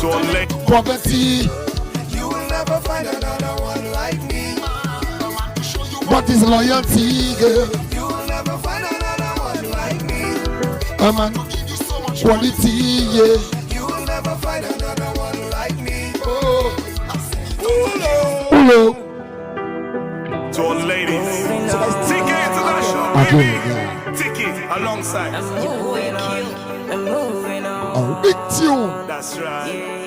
Speaker 9: Don't let
Speaker 3: poverty.
Speaker 2: You will never find another one like me.
Speaker 3: What is loyalty, girl?
Speaker 2: You will never find another one like me.
Speaker 3: A man, quality, yeah.
Speaker 2: You will never find another one like me.
Speaker 3: Oh,
Speaker 2: Hello.
Speaker 3: hello.
Speaker 9: to all ladies. Tiki International,
Speaker 3: Again,
Speaker 9: baby.
Speaker 3: yeah.
Speaker 9: Tiki alongside.
Speaker 3: A big tune.
Speaker 9: That's right.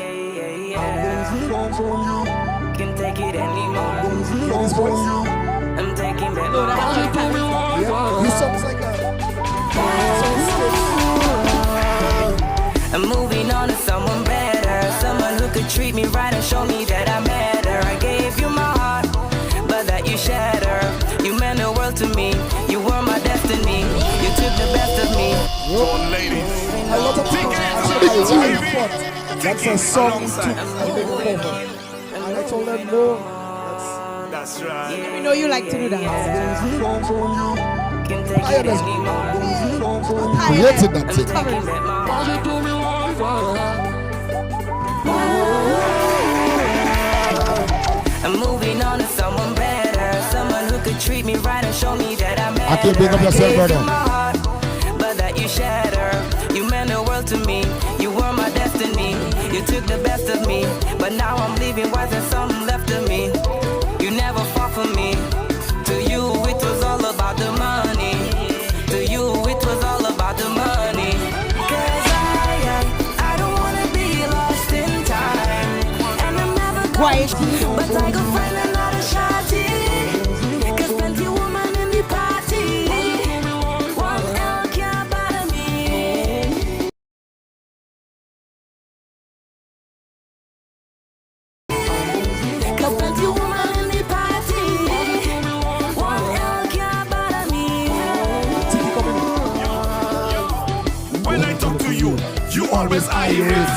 Speaker 1: Can take it anymore.
Speaker 8: His voice.
Speaker 1: I'm taking back
Speaker 8: He sounds like a.
Speaker 1: I'm moving on to someone better, someone who could treat me right and show me that I matter. I gave you my heart, but that you shatter. You meant the world to me. You were my destiny. You took the best of me.
Speaker 9: To all ladies.
Speaker 8: A lot of people actually thought that's a song
Speaker 9: Alongside.
Speaker 8: to make cover. And I told them no.
Speaker 9: That's right.
Speaker 4: We know you like to do that.
Speaker 1: Can take it anymore.
Speaker 3: Created that thing.
Speaker 1: Taking back my heart. I'm moving on to someone better, someone who could treat me right and show me that I matter.
Speaker 3: I can't big up yourself,
Speaker 1: I gave
Speaker 3: brother.
Speaker 1: you my heart, but that you shatter. You meant the world to me. You were my destiny. You took the best of me, but now I'm leaving. Why there's something left of me? You never fought for me. To you, it was all about the money. To you, it was all about the money. 'Cause I don't wanna be lost in time, and I'm never
Speaker 4: Quiet.
Speaker 1: but I go find another shawty. 'Cause plenty woman in the party. One L can't bother me.
Speaker 9: always irate.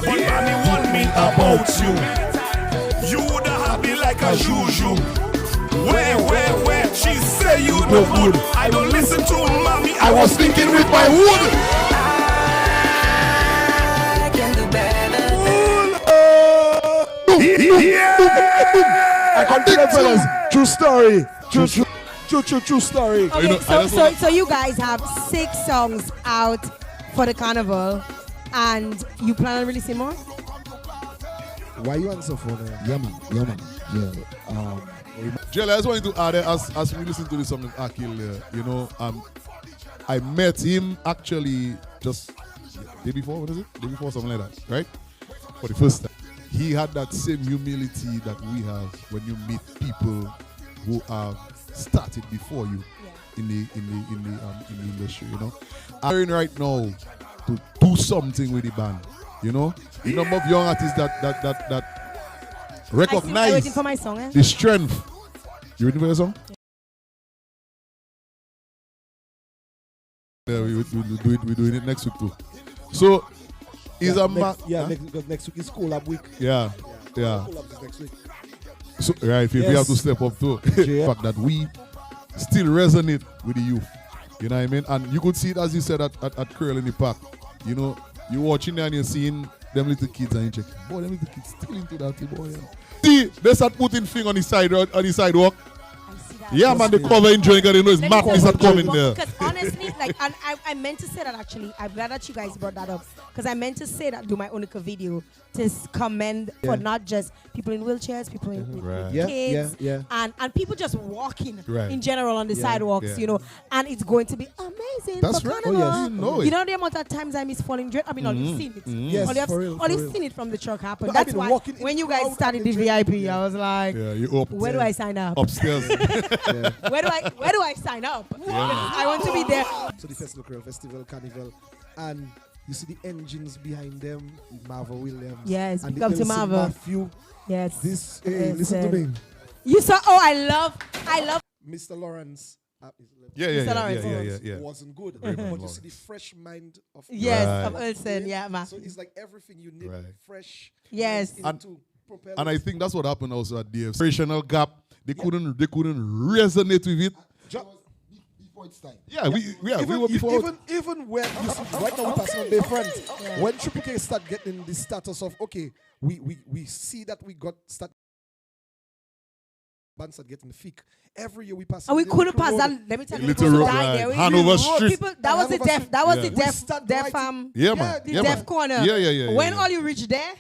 Speaker 9: But mommy warned me about you. You woulda happy like a juju. Where? She say you no good. I don't listen to mommy. I was thinking with my wood.
Speaker 1: I can do better.
Speaker 8: I continue, fellas. True story. True story.
Speaker 4: Okay, so you guys have 6 songs out for the carnival, and you plan on releasing more?
Speaker 8: Why you answer for that?
Speaker 10: Yeah, man. Yeah.
Speaker 7: Jael, I just wanted to add as we listen to this song with Akil, I met him actually just day before, what is it? Day before, something like that, right? For the first time. He had that same humility that we have when you meet people who have started before you in the industry, I'm trying right now to do something with the band, The number of young artists that recognize
Speaker 4: waiting for my song,
Speaker 7: the strength. You waiting for your song? Yeah, we're doing it next week too. So,
Speaker 8: next week is Collab week.
Speaker 7: Yeah.
Speaker 8: Collab is next week.
Speaker 7: So, right, if we have to step up too. The fact that we still resonate with the youth. You know what I mean? And you could see it, as you said, at Curl in the Park. You're watching there and you're seeing them little kids and you check, boy, them little kids still into that, boy. Yeah. See, they start putting thing on the sidewalk. Yeah, man, the cover enjoying it. It's madness that coming there.
Speaker 4: Because honestly, and I meant to say that actually. I'm glad that you guys brought that up. Because I meant to say that, do my Unica video to commend for not just people in wheelchairs, people with kids, and people just walking in general on the sidewalks, and it's going to be amazing.
Speaker 7: That's
Speaker 4: for
Speaker 7: right.
Speaker 4: Carnival. You know the amount of times I miss falling dread? I mean, all you've seen it.
Speaker 8: Yes,
Speaker 4: all you've seen it from the truck happen. That's why when you guys started the VIP, I was like, where do I sign up?
Speaker 7: Upstairs.
Speaker 4: Where do I sign up? I want to be there.
Speaker 8: So the Festival Carnival, and you see the engines behind them, Marvel Williams.
Speaker 4: Yes,
Speaker 8: and
Speaker 4: pick up to Marvel.
Speaker 8: Matthew.
Speaker 4: Yes.
Speaker 8: Listen to me.
Speaker 4: You saw? Oh, I love
Speaker 8: Mr. Lawrence.
Speaker 7: Yeah.
Speaker 8: Wasn't good, but you see the fresh mind of
Speaker 4: of Ulson. Yeah, man.
Speaker 8: So it's like everything you need, fresh.
Speaker 4: Yes.
Speaker 7: And I think that's what happened also at the generational gap. They couldn't resonate with it.
Speaker 10: Before its time.
Speaker 7: Yeah, we were before.
Speaker 8: Even when you see, right now we passing on their friends. When Triple K start getting the status of we see that we got start bands start getting thick. Every year we pass.
Speaker 4: And we couldn't pass that. Let me tell you,
Speaker 7: Little road, Hanover Street.
Speaker 4: That was the deaf corner.
Speaker 7: Yeah.
Speaker 4: When all you reach there,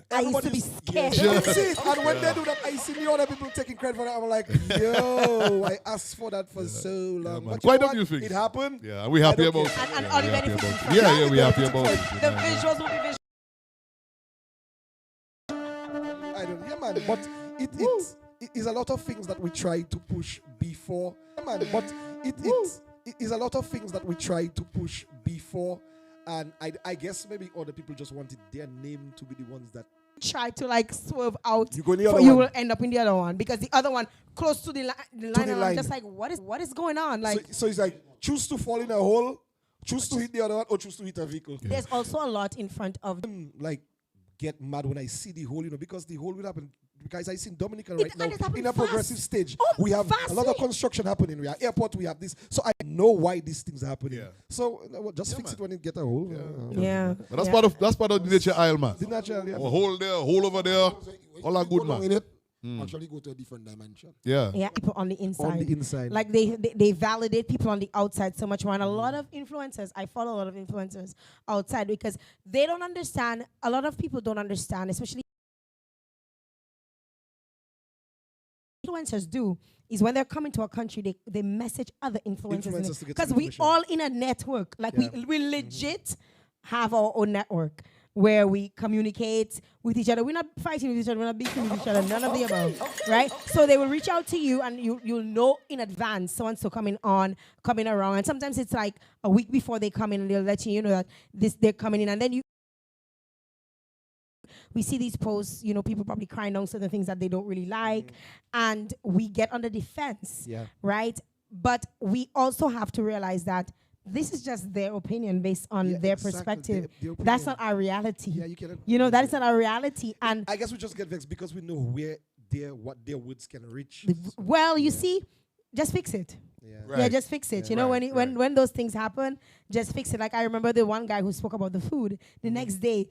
Speaker 4: I used to be scared.
Speaker 8: And when they do that, I see the other people taking credit for that. I'm like, yo, I asked for that for so long. But
Speaker 7: why don't you think
Speaker 8: it happened?
Speaker 7: Yeah, we happy about it.
Speaker 4: And all the benefits.
Speaker 7: Yeah, we happy about it.
Speaker 4: The visuals will be visual.
Speaker 8: I don't. Yeah, man. But it is a lot of things that we try to push before. Yeah, man. But it is a lot of things that we try to push before, and I guess maybe other people just wanted their name to be the ones that
Speaker 4: try to swerve out.
Speaker 8: You go in the other
Speaker 4: you
Speaker 8: one.
Speaker 4: will end up in the other one because the other one close to the line. And I'm just like, what is going on?
Speaker 8: So it's like choose to fall in a hole, choose to hit the other one, or choose to hit a vehicle.
Speaker 4: Yeah. There's also a lot in front of
Speaker 8: them. Get mad when I see the hole, because the hole will happen. Because I see Dominica right now in a progressive stage. We have a lot of construction happening. We have airport, we have this. So I know why these things are happening. Yeah. So just fix it when it get a hole.
Speaker 4: Yeah.
Speaker 7: That's part of the nature Isle, man.
Speaker 8: The natural,
Speaker 7: a hole there, a hole over there. All that good, man.
Speaker 10: Actually go to a different dimension.
Speaker 4: Yeah, people on the inside. Like they validate people on the outside so much more. And a lot of influencers, I follow a lot of influencers outside because they don't understand. A lot of people don't understand, especially influencers do, is when they're coming to a country, they message other influencers because we all in a network. We legit have our own network where we communicate with each other. We're not fighting with each other. We're not beating with each other. None of the above, right? So they will reach out to you, and you'll know in advance so-and-so coming around. And sometimes it's like a week before they come in, and they'll let you know that they're coming in. And then we see these posts, people probably crying down certain things that they don't really like, and we get on the defense, right? But we also have to realize that this is just their opinion based on
Speaker 8: Yeah,
Speaker 4: their
Speaker 8: exactly,
Speaker 4: perspective.
Speaker 8: their
Speaker 4: That's
Speaker 8: opinion.
Speaker 4: not our reality.
Speaker 8: Yeah, you cannot.
Speaker 4: That is not our reality. And
Speaker 8: I guess we just get vexed because we know what their words can reach.
Speaker 4: well, you see, just fix it.
Speaker 8: Yeah.
Speaker 4: Yeah,
Speaker 6: Right.
Speaker 4: just fix it.
Speaker 8: Yeah.
Speaker 4: You know,
Speaker 6: Right,
Speaker 4: when those things happen, just fix it. Like I remember the one guy who spoke about the food. The next day,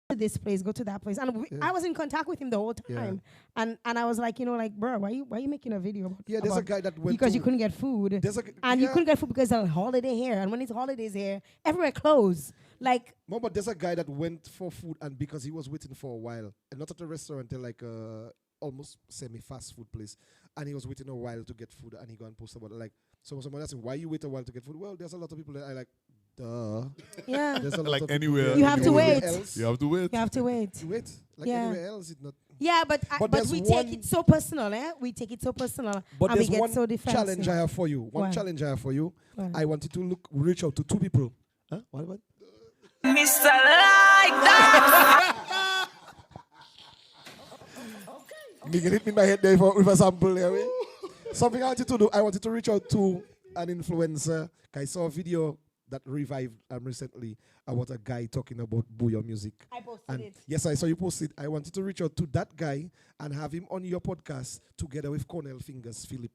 Speaker 4: to this place, go to that place, and I was in contact with him the whole time. And I was like, bro, why you making a video?
Speaker 8: There's a
Speaker 4: about
Speaker 8: guy that went
Speaker 4: because
Speaker 8: to,
Speaker 4: you couldn't get food,
Speaker 8: There's a
Speaker 4: and you
Speaker 8: yeah.
Speaker 4: couldn't get food because it's a holiday here, and when it's holidays here, everywhere closed. Like
Speaker 8: No, but there's a guy that went for food, and because he was waiting for a while, and not at a restaurant, like almost semi-fast food place, and he was waiting a while to get food, and he got and post about it, like, so someone asked him, why you wait a while to get food? Well, there's a lot of people that are like, duh.
Speaker 4: yeah,
Speaker 8: There's a lot
Speaker 7: Like
Speaker 8: of people
Speaker 7: anywhere.
Speaker 8: there.
Speaker 4: You have to
Speaker 8: Anywhere
Speaker 4: wait.
Speaker 8: else,
Speaker 7: You have to wait.
Speaker 4: you have to wait.
Speaker 8: to wait. Like
Speaker 4: Yeah.
Speaker 8: anywhere else, it's not.
Speaker 4: Yeah, but
Speaker 8: But
Speaker 4: but
Speaker 8: there's
Speaker 4: we
Speaker 8: one-
Speaker 4: take it so personal, eh? We take it so personal,
Speaker 8: But
Speaker 4: and we
Speaker 8: there's
Speaker 4: get
Speaker 8: one
Speaker 4: so defensive.
Speaker 8: challenge I have for you. One
Speaker 4: What?
Speaker 8: challenge I have for you.
Speaker 4: What?
Speaker 8: I wanted to reach out to two people. Huh? What?
Speaker 1: Mr. Like that.
Speaker 8: Miguel hit me in my head there with a sample there. Right? Something I wanted to do. I wanted to reach out to an influencer. I saw a video that revived recently about a guy talking about booyah music.
Speaker 4: I posted
Speaker 8: And
Speaker 4: it.
Speaker 8: yes, I saw you post it. I wanted to reach out to that guy and have him on your podcast together with Cornell Fingers Philip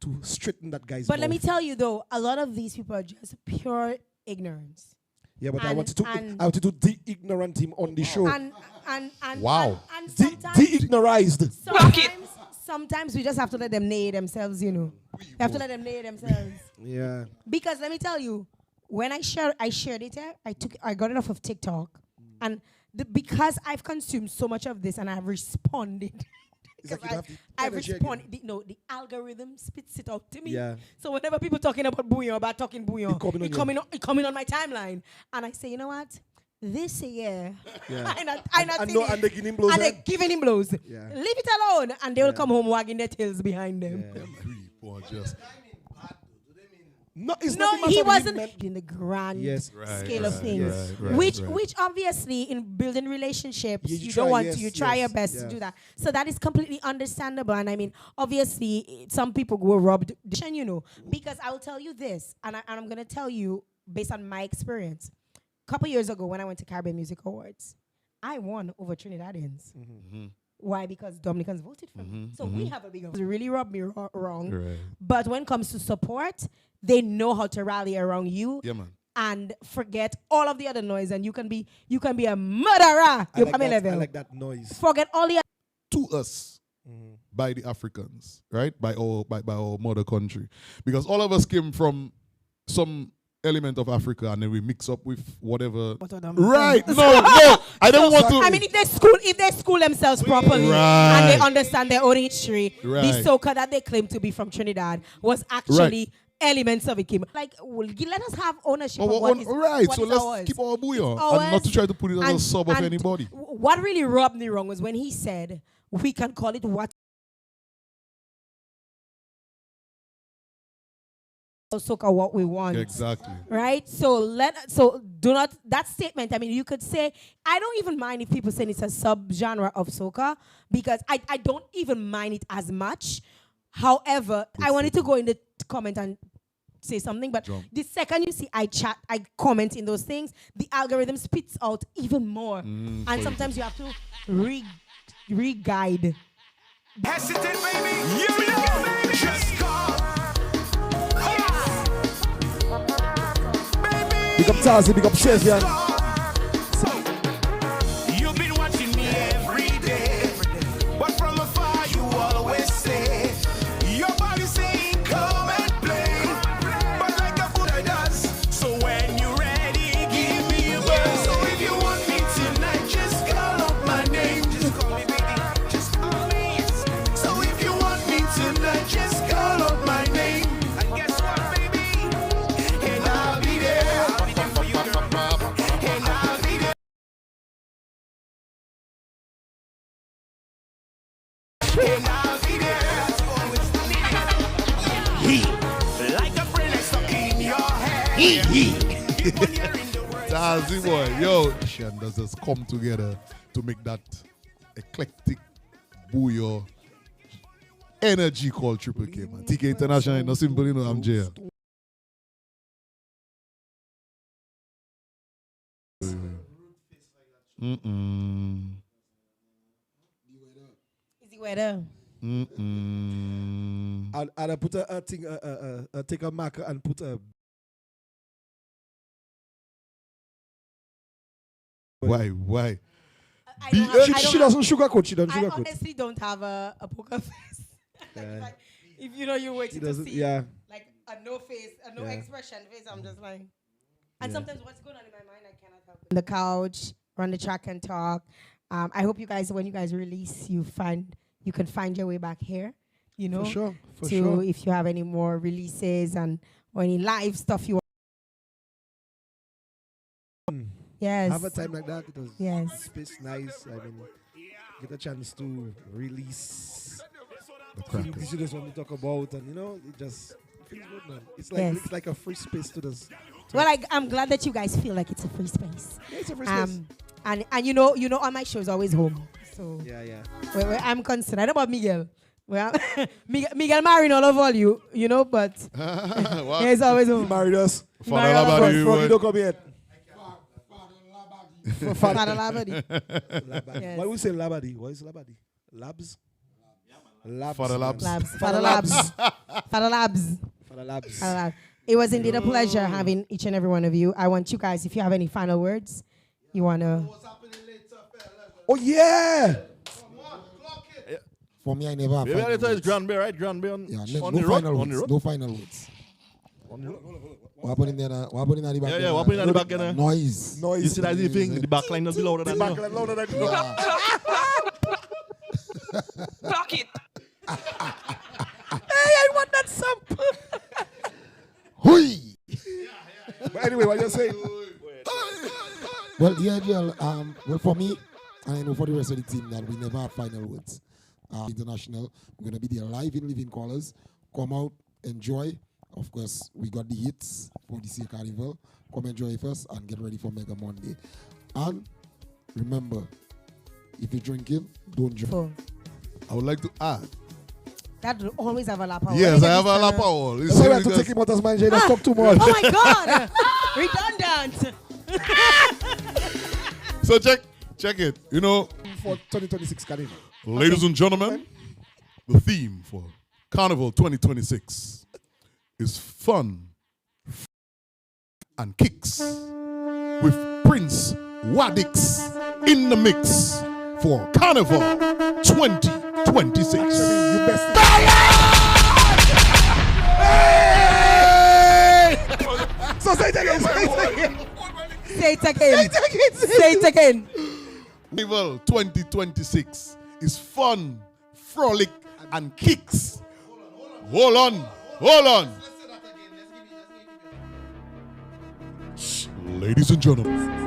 Speaker 8: to straighten that guy's
Speaker 4: But let me
Speaker 8: mouth.
Speaker 4: tell you though, a lot of these people are just pure ignorance.
Speaker 8: Yeah, but I
Speaker 4: and-
Speaker 8: wanted to
Speaker 4: and-
Speaker 8: de-ignorant him on the show.
Speaker 4: And
Speaker 7: Wow.
Speaker 4: and sometimes,
Speaker 8: De-ignorized.
Speaker 4: sometimes we just have to let them nail themselves, We have to let them nail themselves.
Speaker 8: Yeah.
Speaker 4: Because let me tell you, when I shared it, I got it off of TikTok, and because I've consumed so much of this and I've responded.
Speaker 8: It's like you
Speaker 4: Because
Speaker 8: have the
Speaker 4: I've
Speaker 8: energy
Speaker 4: responded. The algorithm spits it out to me.
Speaker 8: Yeah.
Speaker 4: So whenever people talking about bouillon,
Speaker 8: It
Speaker 4: it coming on my timeline, and I say, you know what? This year,
Speaker 8: Yeah.
Speaker 4: I not
Speaker 8: And
Speaker 4: seen it.
Speaker 8: they're giving him blows.
Speaker 4: And they're
Speaker 8: Right?
Speaker 4: giving him blows.
Speaker 8: Yeah.
Speaker 4: Leave it alone, and they will
Speaker 8: Yeah.
Speaker 4: come home wagging their tails behind them.
Speaker 7: People are just.
Speaker 8: No, it's
Speaker 4: No,
Speaker 8: not the
Speaker 4: he
Speaker 8: matter
Speaker 4: wasn't
Speaker 8: meant-
Speaker 4: in the grand
Speaker 8: Yes.
Speaker 4: scale of
Speaker 7: right,
Speaker 4: things.
Speaker 7: right,
Speaker 4: which
Speaker 7: right.
Speaker 4: which obviously in building relationships
Speaker 8: You
Speaker 4: you
Speaker 8: try,
Speaker 4: don't want
Speaker 8: yes,
Speaker 4: to. You try
Speaker 8: yes,
Speaker 4: your best
Speaker 8: yeah.
Speaker 4: to do that. So that is completely understandable. And I mean, obviously, some people go robbed, because I will tell you this, and I'm gonna tell you based on my experience. A couple years ago, when I went to Caribbean Music Awards, I won over Trinidadians. Why? Because Dominicans voted for me. So we have a big. It really rubbed me wrong.
Speaker 7: Right.
Speaker 4: But when it comes to support, they know how to rally around you
Speaker 7: Yeah, man.
Speaker 4: and forget all of the other noise, and you can be a murderer.
Speaker 8: I like that noise.
Speaker 4: Forget all the
Speaker 7: To us by the Africans, right? By our mother country. Because all of us came from some element of Africa and then we mix up with whatever. Right. No. I don't want to.
Speaker 4: I mean, if they school themselves properly
Speaker 7: Right.
Speaker 4: and they understand their own history, the
Speaker 7: Right.
Speaker 4: soca that they claim to be from Trinidad was actually elements of it. Like, let us have ownership of what is
Speaker 7: right.
Speaker 4: what
Speaker 7: So
Speaker 4: is
Speaker 7: let's
Speaker 4: ours.
Speaker 7: keep our bouillon
Speaker 4: It's
Speaker 7: and not
Speaker 4: ours.
Speaker 7: to try to put it as a
Speaker 4: And-
Speaker 7: sub of
Speaker 4: and
Speaker 7: anybody.
Speaker 4: What really rubbed me wrong was when he said we can call it what soca what we want.
Speaker 7: Exactly.
Speaker 4: Right? So do not that statement. I mean, you could say I don't even mind if people say it's a subgenre of soca because I don't even mind it as much. However, I wanted to go in the comment and say something, but the second you see I comment in those things, the algorithm spits out even more. And sometimes you have to re-guide.
Speaker 9: Hesitate, baby. You just call.
Speaker 8: Big up Tazi, big up Chevian.
Speaker 9: You've been watching me every day, but from afar you always say your body saying come and play, but like a Buddha does. So when you're ready, give me a buzz. So if you want me tonight, just call up my name. Just call me, baby. Just call me. So if you want me tonight, just call up my name. And guess what, baby? And I'll be there. I'll be there for you, girl. And I'll be there. And I'll be there. Like a friend that's stuck in your head. Keep on hearing the words.
Speaker 7: Tazi boy, yo, Shan does just come together to make that eclectic bouillon energy called Triple K, man. TK International, no simple, I'm Jael.
Speaker 6: Mm-mm.
Speaker 4: Is the weather?
Speaker 6: Mm-mm.
Speaker 8: And I put a thing, take a marker and put a.
Speaker 5: Why?
Speaker 4: I don't have,
Speaker 8: She doesn't sugarcoat. She doesn't
Speaker 4: I
Speaker 8: sugarcoat.
Speaker 4: honestly don't have a poker face.
Speaker 8: Yeah.
Speaker 4: If you know you wait
Speaker 8: She
Speaker 4: to
Speaker 8: doesn't.
Speaker 4: see
Speaker 8: Yeah.
Speaker 4: like a no face, a no
Speaker 8: Yeah.
Speaker 4: expression face, I'm just like. And
Speaker 8: Yeah.
Speaker 4: sometimes what's going on in my mind, I cannot help it. On the couch, run the track and talk. I hope you guys, when you guys release, you can find your way back here. You know,
Speaker 8: For sure. For
Speaker 4: to
Speaker 8: sure.
Speaker 4: if you have any more releases and or any live stuff you want. Yes.
Speaker 8: Have a time like that. It was
Speaker 4: Yes.
Speaker 8: space nice. I mean, get a chance to release
Speaker 5: The
Speaker 8: things
Speaker 5: crackers.
Speaker 8: you just want to talk about, and it just feels good, man. It's like a free space to this.
Speaker 4: Well, I'm glad that you guys feel like it's a free space.
Speaker 8: Yeah, it's a free space.
Speaker 4: And you know, on my show is always home. So
Speaker 8: Yeah.
Speaker 4: where I'm concerned. I know about Miguel. Well, Miguel married all of you, but he's always home.
Speaker 8: He married us.
Speaker 7: Father Labadie,
Speaker 8: Froggy, don't come yet.
Speaker 4: Father Labadie.
Speaker 8: Labadie.
Speaker 4: Yes.
Speaker 8: Why we say Labadie? What is Labadie? Labs? Labs.
Speaker 7: Father Labs.
Speaker 4: Father Labs. Father Labs.
Speaker 8: Father Labs.
Speaker 4: Father Labs. It was indeed a pleasure having each and every one of you. I want you guys, if you have any final words, you want to...
Speaker 8: Oh, yeah!
Speaker 10: For me, I never have
Speaker 6: Maybe
Speaker 10: final
Speaker 6: later is
Speaker 10: words.
Speaker 6: Grand Bay, right? Grand Bay on,
Speaker 10: Yeah,
Speaker 6: on
Speaker 10: no
Speaker 6: the road.
Speaker 10: final
Speaker 6: On the
Speaker 10: words.
Speaker 6: road.
Speaker 10: No final words. What happened in there? What happened in the back?
Speaker 6: Yeah,
Speaker 10: there?
Speaker 6: what happened in the back there?
Speaker 10: Noise.
Speaker 6: You see that thing? The back line not be louder than you.
Speaker 8: Louder than you.
Speaker 11: Block it.
Speaker 8: Hey, I want that sample.
Speaker 10: Hui!
Speaker 8: But anyway, what you saying?
Speaker 10: Well, yeah, Jael, well, for me, and I know for the rest of the team that we never have final words. International, we're going to be there live in Living Colors. Come out, enjoy. Of course, we got the hits for this year Carnival. Come enjoy first and get ready for Mega Monday. And remember, if you're drinking, don't drink.
Speaker 7: I would like to add.
Speaker 4: That will always have a lap hour.
Speaker 7: Yes, I have a lap hour.
Speaker 8: That's why we have to take him out as manager. Let's talk too much.
Speaker 4: Oh my God! Redundant.
Speaker 7: So check it. You know,
Speaker 8: For 2026 Carnival.
Speaker 7: ladies and gentlemen, the theme for Carnival 2026 is fun and kicks with Prince Wadix in the mix for Carnival 2026.
Speaker 8: You best. So say it again. Say it again.
Speaker 4: Say it again. Say it again.
Speaker 7: Carnival 2026 is fun, frolic, and kicks. Hold on. Shh, ladies and gentlemen.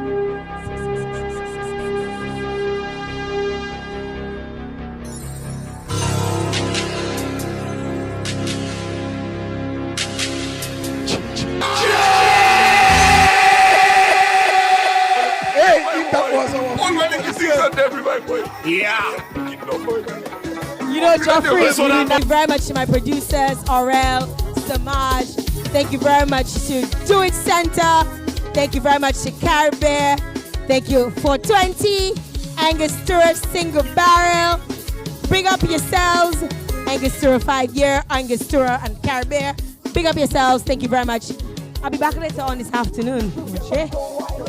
Speaker 8: Hey, that was our
Speaker 4: You know, Geoffrey, thank you very much to my producers, Aurel, Samaj. Thank you very much to Do It Center. Thank you very much to Caribbean. Thank you for 20. Angostura Single Barrel. Big up yourselves. Angostura 5-year, Angostura and Caribbean. Big up yourselves. Thank you very much. I'll be back later on this afternoon. Okay?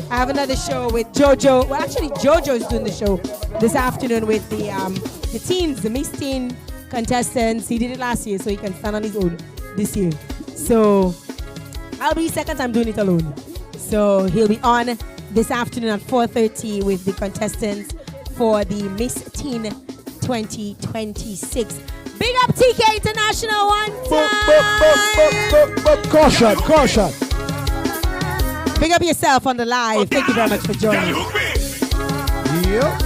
Speaker 4: I have another show with Jojo. Well, actually, Jojo is doing the show this afternoon with the teens, the Miss Teen contestants. He did it last year, so he can stand on his own this year. So I'll be second time doing it alone. So he'll be on this afternoon at 4:30 with the contestants for the Miss Teen 2026. Big up TK International one time.
Speaker 8: Caution.
Speaker 4: Big up yourself on the live. Thank you very much for joining.
Speaker 8: Yep.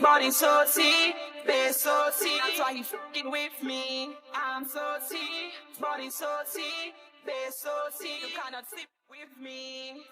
Speaker 1: body so T, bass so T. That's why he fucking with me. I'm so T, body so T, bass so T. You cannot sleep with me.